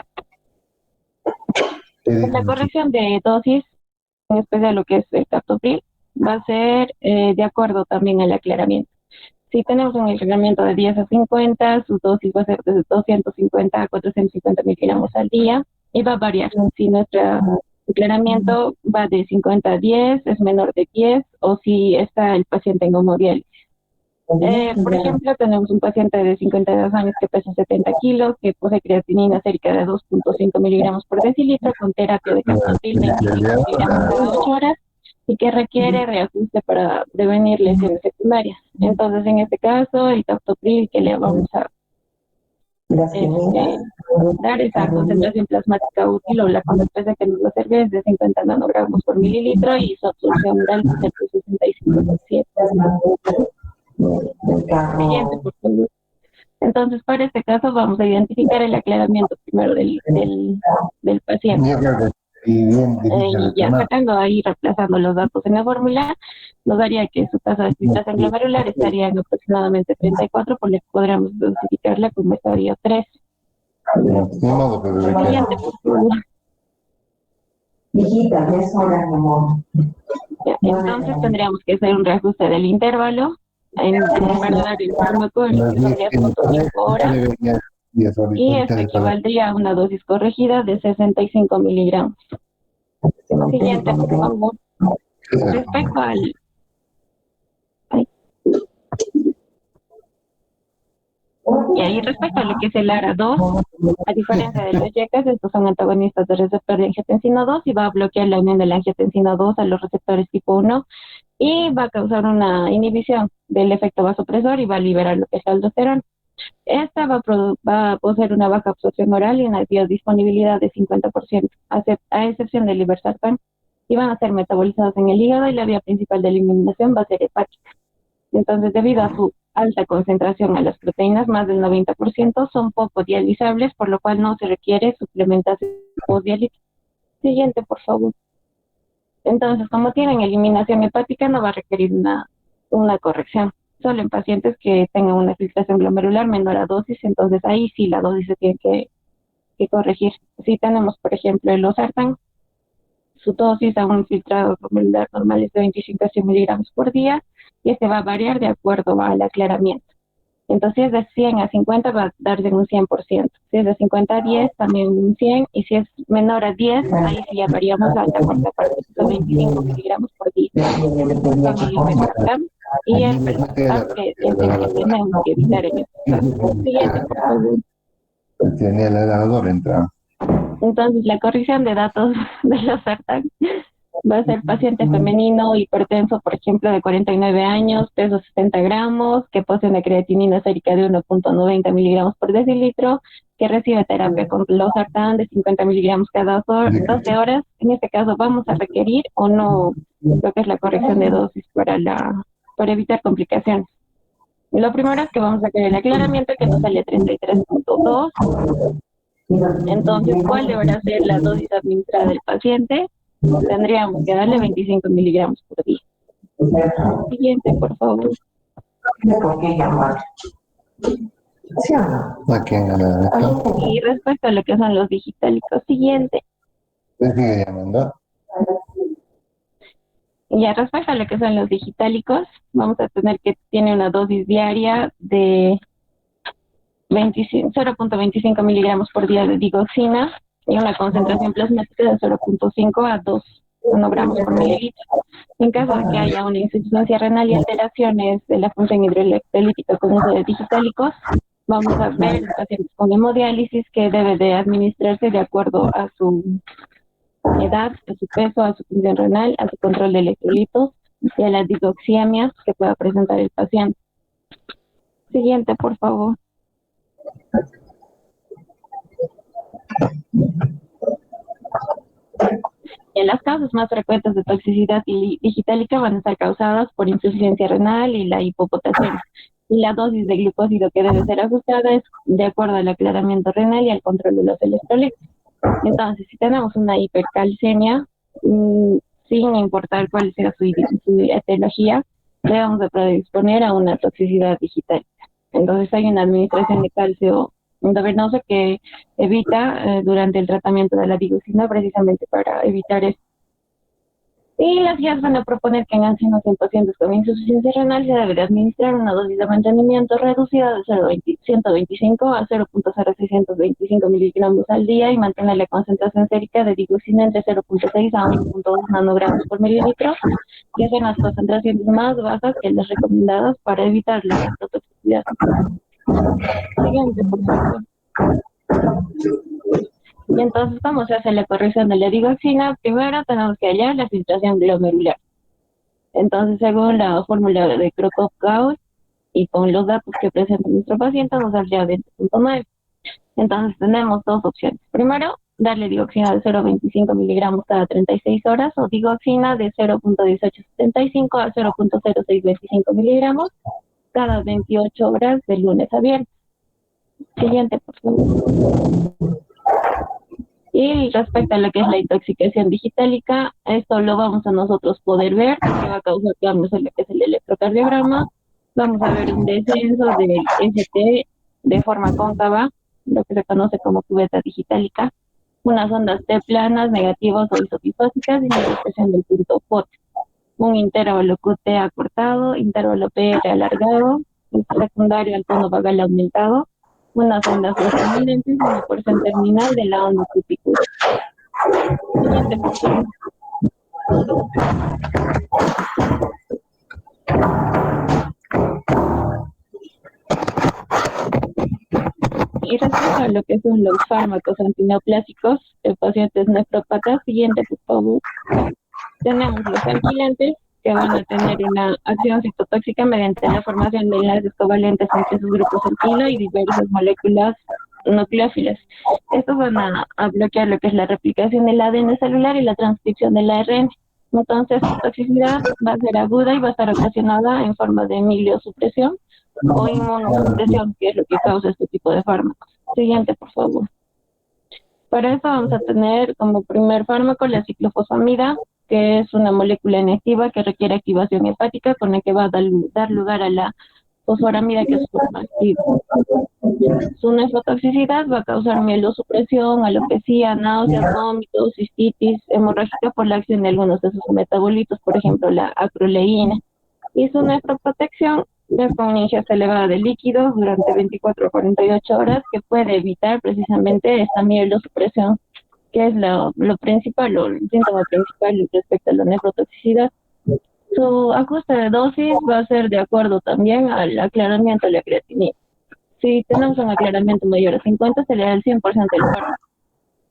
La corrección de dosis en especial lo que es el captopril, va a ser de acuerdo también al aclaramiento. Si tenemos un aclaramiento de 10 a 50, su dosis va a ser de 250 a 450 miligramos al día y va a variar. Si nuestro aclaramiento va de 50 a 10, es menor de 10, o si está el paciente en hemodiálisis. Por ejemplo, tenemos un paciente de 52 años que pesa 70 kilos, que posee creatinina cerca de 2.5 miligramos por decilitro, con terapia de captopril 25 miligramos cada 8 horas, y que requiere reajuste para prevenir lesiones secundarias. Entonces, en este caso, el captopril que le vamos a dar esa concentración plasmática útil, o la concentración que nos va a servir, es de 50 nanogramos por mililitro, y su absorción oral va a ser de 65%. Siguiente, por favor. Entonces, para este caso vamos a identificar el aclaramiento primero del paciente. Yo creo que y bien difícil de Ya tomar. sacando ahí, reemplazando los datos en la fórmula, nos daría que su tasa de filtración glomerular estaría en aproximadamente 34, por lo que podríamos dosificarla como estadio 3. Ni modo que desde que Siguiente, por favor. Hijita, es hora, mi amor. Ya, entonces tendríamos que hacer un reajuste del intervalo en lugar de dar el fármaco, en lo que son 10.5 horas, y esto equivaldría a una dosis corregida de 65 miligramos. Siguiente, por favor. Respecto al... Y ahí, respecto a lo que es el ARA2, a diferencia de los YECAs, estos son antagonistas del receptor de angiotensina 2 y va a bloquear la unión de la angiotensina 2 a los receptores tipo 1 y va a causar una inhibición del efecto vasopresor y va a liberar lo que es la aldosterona. Esta va a poseer una baja absorción oral y una biodisponibilidad de 50%, a excepción del iversartán, y van a ser metabolizados en el hígado, y la vía principal de eliminación va a ser hepática. Entonces, debido a su alta concentración a las proteínas, más del 90%, son poco dializables, por lo cual no se requiere suplementación postdialítica. Siguiente, por favor. Entonces, como tienen eliminación hepática, no va a requerir una corrección. Solo en pacientes que tengan una filtración glomerular menor a dosis, entonces ahí sí la dosis se tiene que corregir. Si tenemos, por ejemplo, el losartán, su dosis a un filtrado glomerular normal es de 25 a 100 miligramos por día, y este va a variar de acuerdo al aclaramiento. Entonces, si es de 100 a 50, va a darse un 100%. Si es de 50 a 10, también un 100. Y si es menor a 10, ahí sí ya variamos a la cuarta parte, que son 25 miligramos por día. Y el pelotazo que tenemos que evitar en este caso. Siguiente, por favor. tenía el helador entrado. Entonces, la corrección de datos de los sartán va a ser paciente femenino hipertenso, por ejemplo, de 49 años, peso 70 gramos, que posee una creatinina sérica de 1.90 miligramos por decilitro, que recibe terapia con losartán de 50 miligramos cada 12 horas. En este caso, vamos a requerir o no lo que es la corrección de dosis para evitar complicaciones. Lo primero es que vamos a hacer el aclaramiento, que nos sale 33.2. Entonces, ¿cuál deberá ser la dosis administrada del paciente? Tendríamos que darle 25 miligramos por día. Siguiente, por favor. ¿Por qué llamar? ¿Sí o no? ¿A quién a la de Y respecto a lo que son los digitálicos, siguiente. sigue llamando? Y respecto a lo que son los digitálicos, vamos a tener que tiene una dosis diaria de 0.25 miligramos por día de digoxina y una concentración plasmática de 0.5 a 2 nanogramos por mililitro. En caso de que haya una insuficiencia renal y alteraciones de la función hidroelectrolítica con uso de digitálicos, vamos a ver en pacientes con hemodiálisis que debe de administrarse de acuerdo a su edad, a su peso, a su función renal, a su control de electrolitos y a las digoxiamias que pueda presentar el paciente. Siguiente, por favor. En las causas más frecuentes de toxicidad digitálica van a estar causadas por insuficiencia renal y la hipopotasemia. Y la dosis de glucósido que debe ser ajustada es de acuerdo al aclaramiento renal y al control de los electrolitos. Entonces, si tenemos una hipercalcemia, sin importar cuál sea su etiología, debemos de predisponer a una toxicidad digitálica. Entonces, hay una administración de calcio endovenoso que evita durante el tratamiento de la digoxina, precisamente para evitar esto. Y las guías van a proponer que en ancianos y en pacientes con insuficiencia renal se debe de administrar una dosis de mantenimiento reducida de 125 a 0.0625 miligramos al día y mantener la concentración sérica de digoxina entre 0.6 a 1.2 nanogramos por mililitro, que son las concentraciones más bajas que las recomendadas para evitar la nefrotoxicidad. Siguiente, por favor. Y entonces, ¿cómo se hace la corrección de la digoxina? Primero tenemos que hallar la filtración glomerular. Entonces, según la fórmula de Crocop-Gauss y con los datos que presenta nuestro paciente, nos saldría 20.9. Entonces, tenemos dos opciones. Primero, darle digoxina de 0.25 miligramos cada 36 horas o digoxina de 0.1875 a 0.0625 miligramos cada 28 horas de lunes a viernes. Siguiente, por favor. Y respecto a lo que es la intoxicación digitálica, esto lo vamos a nosotros poder ver, que va a causar cambios en lo que es el electrocardiograma. Vamos a ver un descenso del ST de forma cóncava, lo que se conoce como cubeta digitálica, unas ondas T planas, negativas o isopifásicas y la expresión del punto POT, un intervalo QT acortado, intervalo PR alargado, un secundario al tono vagal aumentado, unas ondas prominentes y una porción terminal de la onda cubicular. Siguiente, por favor. Y respecto a lo que son los fármacos antineoplásicos de pacientes nefrópatas, siguiente, por favor. Tenemos los alquilantes, que van a tener una acción citotóxica mediante la formación de enlaces covalentes entre sus grupos alquilo y diversas moléculas nucleófilas. Estos van a bloquear lo que es la replicación del ADN celular y la transcripción del ARN. Entonces, su toxicidad va a ser aguda y va a estar ocasionada en forma de miliosupresión o inmunosupresión, que es lo que causa este tipo de fármacos. Siguiente, por favor. Para eso vamos a tener como primer fármaco la ciclofosfamida, que es una molécula inactiva que requiere activación hepática con la que va a dar lugar a la fosforamida, que es forma activa. Su nefrotoxicidad va a causar mielosupresión, alopecia, náuseas, vómitos, cistitis hemorrágica por la acción de algunos de sus metabolitos, por ejemplo la acroleína. Y su nefroprotección es con una ingesta elevada de líquidos durante 24 a 48 horas, que puede evitar precisamente esta mielosupresión, que es lo principal o el síntoma principal respecto a la nefrotoxicidad. Su ajuste de dosis va a ser de acuerdo también al aclaramiento de la creatinina. Si tenemos un aclaramiento mayor a 50, se le da el 100% del fármaco,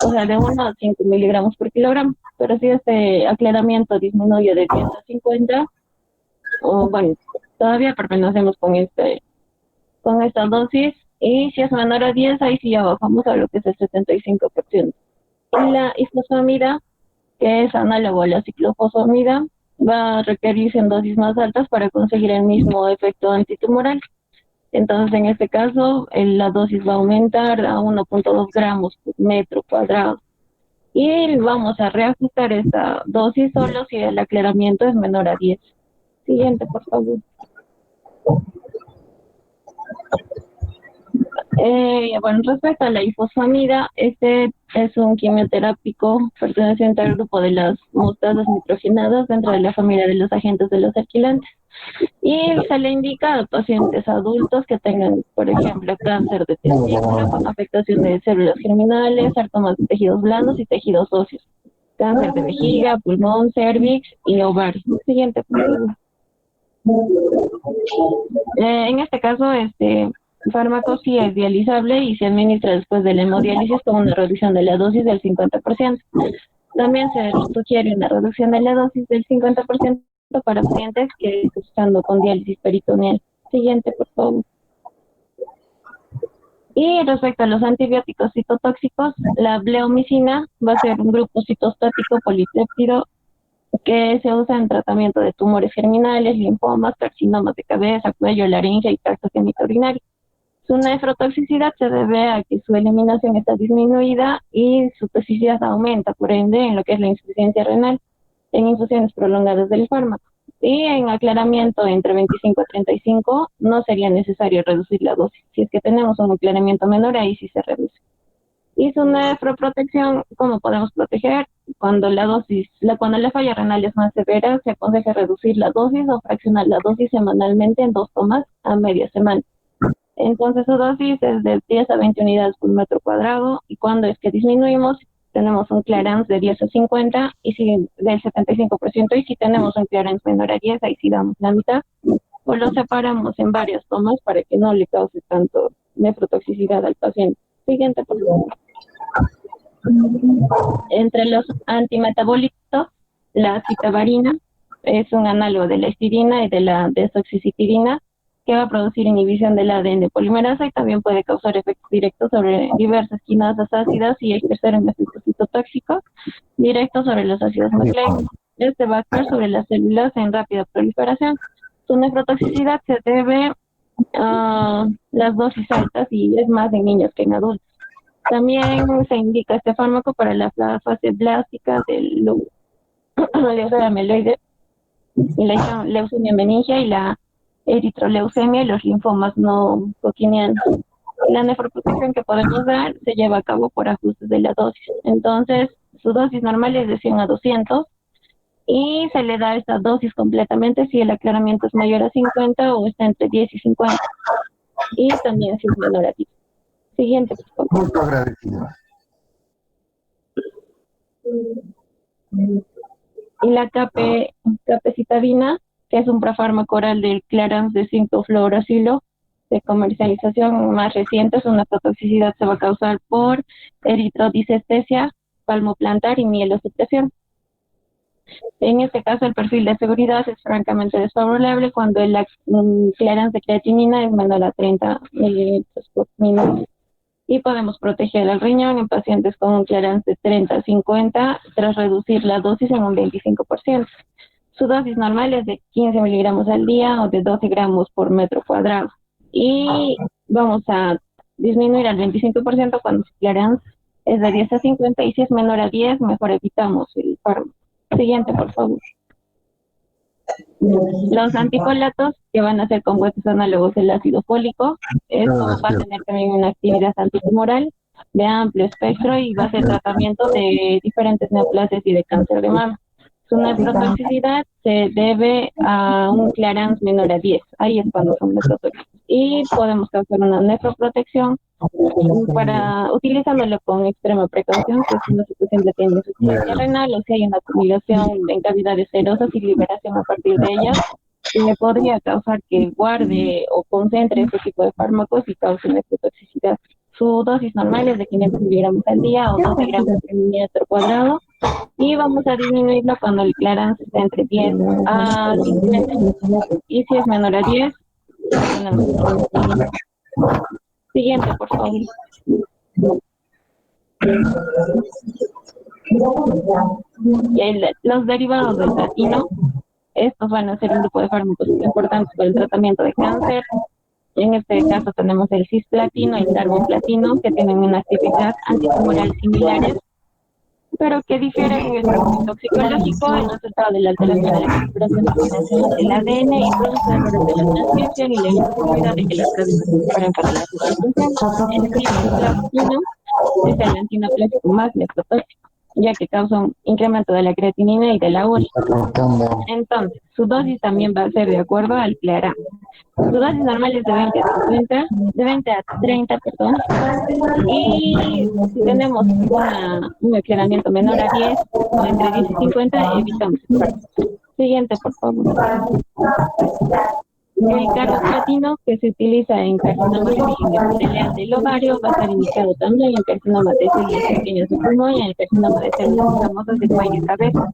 o sea, de 1 a 5 miligramos por kilogramo. Pero si este aclaramiento disminuye de 10 a 50, o bueno, todavía permanecemos con esta dosis, y si es menor a 10, ahí sí ya bajamos a lo que es el 75%. Y la ifosfamida, que es análogo a la ciclofosfamida, va a requerirse en dosis más altas para conseguir el mismo efecto antitumoral. Entonces, en este caso, la dosis va a aumentar a 1.2 gramos por metro cuadrado. Y vamos a reajustar esta dosis solo si el aclaramiento es menor a 10. Siguiente, por favor. Bueno, respecto a la ifosfamida, este es un quimioterápico perteneciente al grupo de las mustasas nitrogenadas dentro de la familia de los agentes de los alquilantes. Y se le indica a pacientes adultos que tengan, por ejemplo, cáncer de testículo con afectación de células germinales, sarcomas de tejidos blandos y tejidos óseos, cáncer de vejiga, pulmón, cervix y ovario. Siguiente, por favor. En este caso, el fármaco sí es dializable y se administra después de la hemodiálisis con una reducción de la dosis del 50%. También se sugiere una reducción de la dosis del 50% para pacientes que están usando con diálisis peritoneal. Siguiente, por favor. Y respecto a los antibióticos citotóxicos, la bleomicina va a ser un grupo citostático polipéptido que se usa en tratamiento de tumores germinales, linfomas, carcinomas de cabeza, cuello, laringe y tracto genitourinario. Su nefrotoxicidad se debe a que su eliminación está disminuida y su toxicidad aumenta, por ende, en lo que es la insuficiencia renal, en infusiones prolongadas del fármaco. Y en aclaramiento entre 25 a 35 no sería necesario reducir la dosis. Si es que tenemos un aclaramiento menor, ahí sí se reduce. Y su nefroprotección, ¿cómo podemos proteger? cuando cuando la falla renal es más severa, se aconseja reducir la dosis o fraccionar la dosis semanalmente en 2 tomas a media semana. Entonces su dosis es de 10 a 20 unidades por metro cuadrado, y cuando es que disminuimos, tenemos un clearance de 10 a 50 y si del 75%, y si tenemos un clearance menor a 10, ahí sí damos la mitad, o lo separamos en varias tomas para que no le cause tanto nefrotoxicidad al paciente. Siguiente, por favor. Entre los antimetabólicos, la citabarina es un análogo de la histidina y de la desoxicitidina, que va a producir inhibición del ADN polimerasa y también puede causar efectos directos sobre diversas quinasas ácidas y ejercer un efecto citotóxico directo sobre los ácidos nucleicos. Este va a actuar sobre las células en rápida proliferación. Su nefrotoxicidad se debe a las dosis altas y es más en niños que en adultos. También se indica este fármaco para la fase blástica del leucemia mieloide y la leucemia meningia y la eritroleucemia y los linfomas no Hodgkinianos. La nefroprotección que podemos dar se lleva a cabo por ajustes de la dosis. Entonces, su dosis normal es de 100 a 200 y se le da esta dosis completamente si el aclaramiento es mayor a 50 o está entre 10 y 50. Y también si es menor a 10. Siguiente, por favor. Muy agradecido. Y la capecitabina, que es un prafármaco oral del Clarance de 5-fluoracilo, de comercialización más reciente, es una toxicidad, se va a causar por eritrodisestesia palmoplantar y mielosupresión. En este caso, el perfil de seguridad es francamente desfavorable cuando el clearance de creatinina es menor a 30 mililitros por minuto. Y podemos proteger el riñón en pacientes con un clearance de 30 a 50 tras reducir la dosis en un 25%. Su dosis normal es de 15 miligramos al día o de 12 gramos por metro cuadrado. Y vamos a disminuir al 25% cuando su clearance es de 10 a 50 y si es menor a 10, mejor evitamos el fármaco. Siguiente, por favor. Los anticolatos, que van a ser compuestos análogos del ácido fólico, esto va a tener también una actividad antitumoral de amplio espectro y va a ser tratamiento de diferentes neoplasias y de cáncer de mama. Su nefrotoxicidad se debe a un clearance menor a 10, ahí es cuando son nefrotóxicos. Y podemos causar una nefroprotección utilizándolo con extrema precaución, que si no se siempre tiene insuficiencia renal o si hay una acumulación en cavidades serosas y liberación a partir de ellas, le podría causar que guarde o concentre este tipo de fármacos y cause nefrotoxicidad. Su dosis normal es de 500 miligramos al día o 12 gramos por metro cuadrado y vamos a disminuirlo cuando el clearance está entre 10 a 50 y si es menor a 10, siguiente, por favor. Los derivados del platino, estos van a ser un grupo de fármacos importantes para el tratamiento de cáncer. En este caso tenemos el cisplatino y el carboplatino, que tienen una actividad antitumoral similares, pero que difieren en el perfil toxicológico, el resultado de la alteración de la configuración del ADN y produce errores de la transcripción y la imposibilidad de que las células se preparen para la sustitución. El cisplatino es el antineoplásico más nefrotóxico, ya que causa un incremento de la creatinina y de la urea. Entonces, su dosis también va a ser de acuerdo al clearance. Su dosis normal es de 20 a 50, de 20 a 30, perdón. Y si tenemos un aclaramiento menor a 10 o entre 10 y 50, evitamos el fármaco. Siguiente, por favor. El carboplatino, que se utiliza en carcinoma de origen epitelial del ovario, va a estar indicado también en carcinoma de células pequeñas de pulmón y en el carcinoma de células escamosas de cuello y cabeza.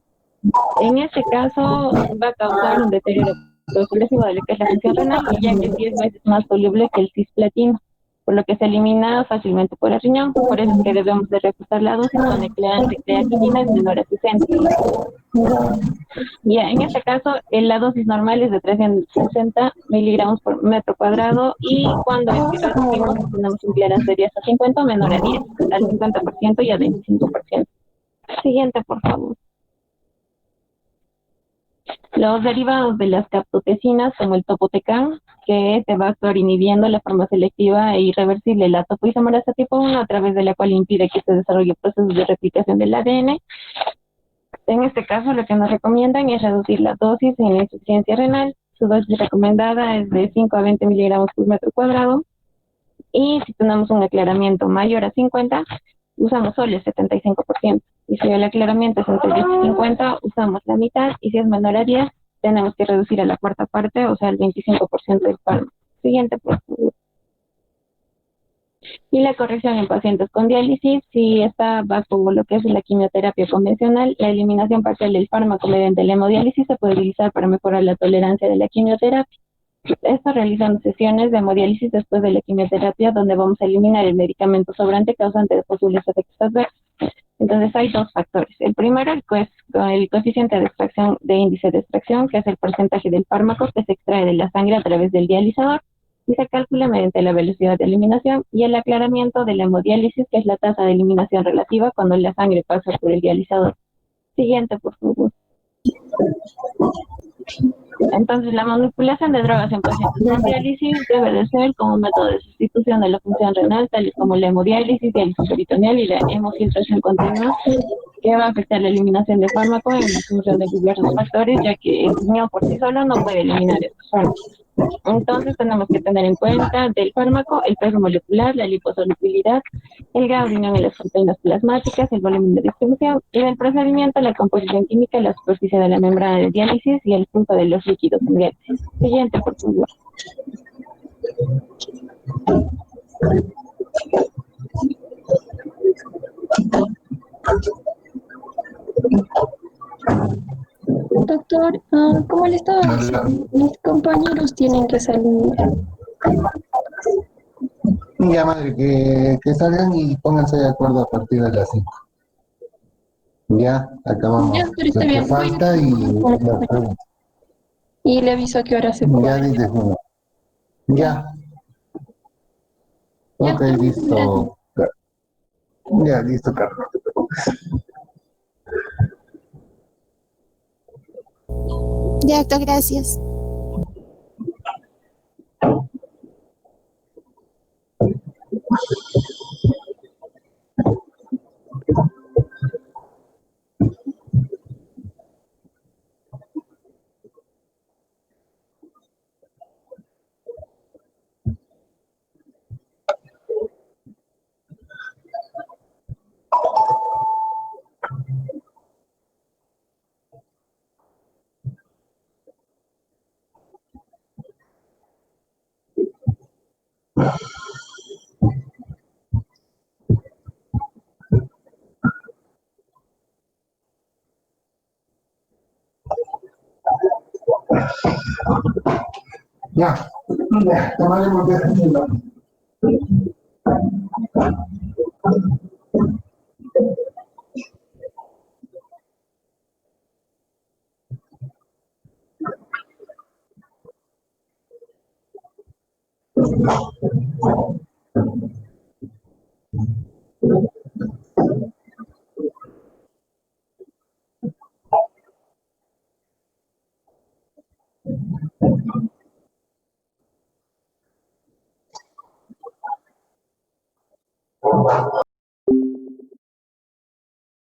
En este caso, va a causar un deterioro progresivo de lo que es la función renal, ya que es 10 veces más soluble que el cisplatino, por lo que se elimina fácilmente por el riñón. Por eso es que debemos de reajustar la dosis con el clearance de creatinina es menor a 60. Ya, en este caso, la dosis normal es de 360 miligramos por metro cuadrado y cuando reducimos tenemos un clearance de 10 a 50 menor a 10, al 50% y al 25%. Siguiente, por favor. Los derivados de las captotecinas, como el topotecan, que te va a actuar inhibiendo la forma selectiva e irreversible de la topoisomerasa tipo 1, a través de la cual impide que se desarrolle procesos de replicación del ADN. En este caso, lo que nos recomiendan es reducir la dosis en la insuficiencia renal. Su dosis recomendada es de 5 a 20 miligramos por metro cuadrado. Y si tenemos un aclaramiento mayor a 50, usamos solo el 75%. Y si el aclaramiento es entre 10 y 50, usamos la mitad. Y si es menor a 10, tenemos que reducir a la cuarta parte, o sea, el 25% del fármaco. Siguiente, por favor. Y la corrección en pacientes con diálisis, si está bajo lo que es la quimioterapia convencional, la eliminación parcial del fármaco mediante la hemodiálisis se puede utilizar para mejorar la tolerancia de la quimioterapia. Esto realizando sesiones de hemodiálisis después de la quimioterapia, donde vamos a eliminar el medicamento sobrante causante de posibles efectos adversos. Entonces hay dos factores. El primero es el coeficiente de extracción de índice de extracción, que es el porcentaje del fármaco que se extrae de la sangre a través del dializador y se calcula mediante la velocidad de eliminación, y el aclaramiento de la hemodiálisis, que es la tasa de eliminación relativa cuando la sangre pasa por el dializador. Siguiente, por favor. Entonces, la manipulación de drogas en pacientes con diálisis debe de ser como método de sustitución de la función renal, tales como la hemodiálisis, diálisis peritoneal y la hemofiltración continua, que va a afectar la eliminación de fármaco en la función de diversos factores, ya que el riñón por sí solo no puede eliminar estos fármacos. Entonces tenemos que tener en cuenta del fármaco el peso molecular, la liposolubilidad, el grado de unión en las proteínas plasmáticas, el volumen de distribución, y del procedimiento, la composición química, la superficie de la membrana de diálisis y el flujo de los líquidos en diálisis. Siguiente, por favor. Doctor, como le estaba diciendo, mis compañeros tienen que salir. Ya, madre, que salgan y pónganse de acuerdo a partir de las 5. Ya, acabamos. Ya, pero está Lo que bien. falta y las preguntas. Y le aviso a qué hora se Ya puede. dices uno. Ya. Ya, Ok, gracias. listo. Ya, listo, Carlos. No te preocupes. Ya, doctor, gracias. Ya. Ya, tomaremos de esa.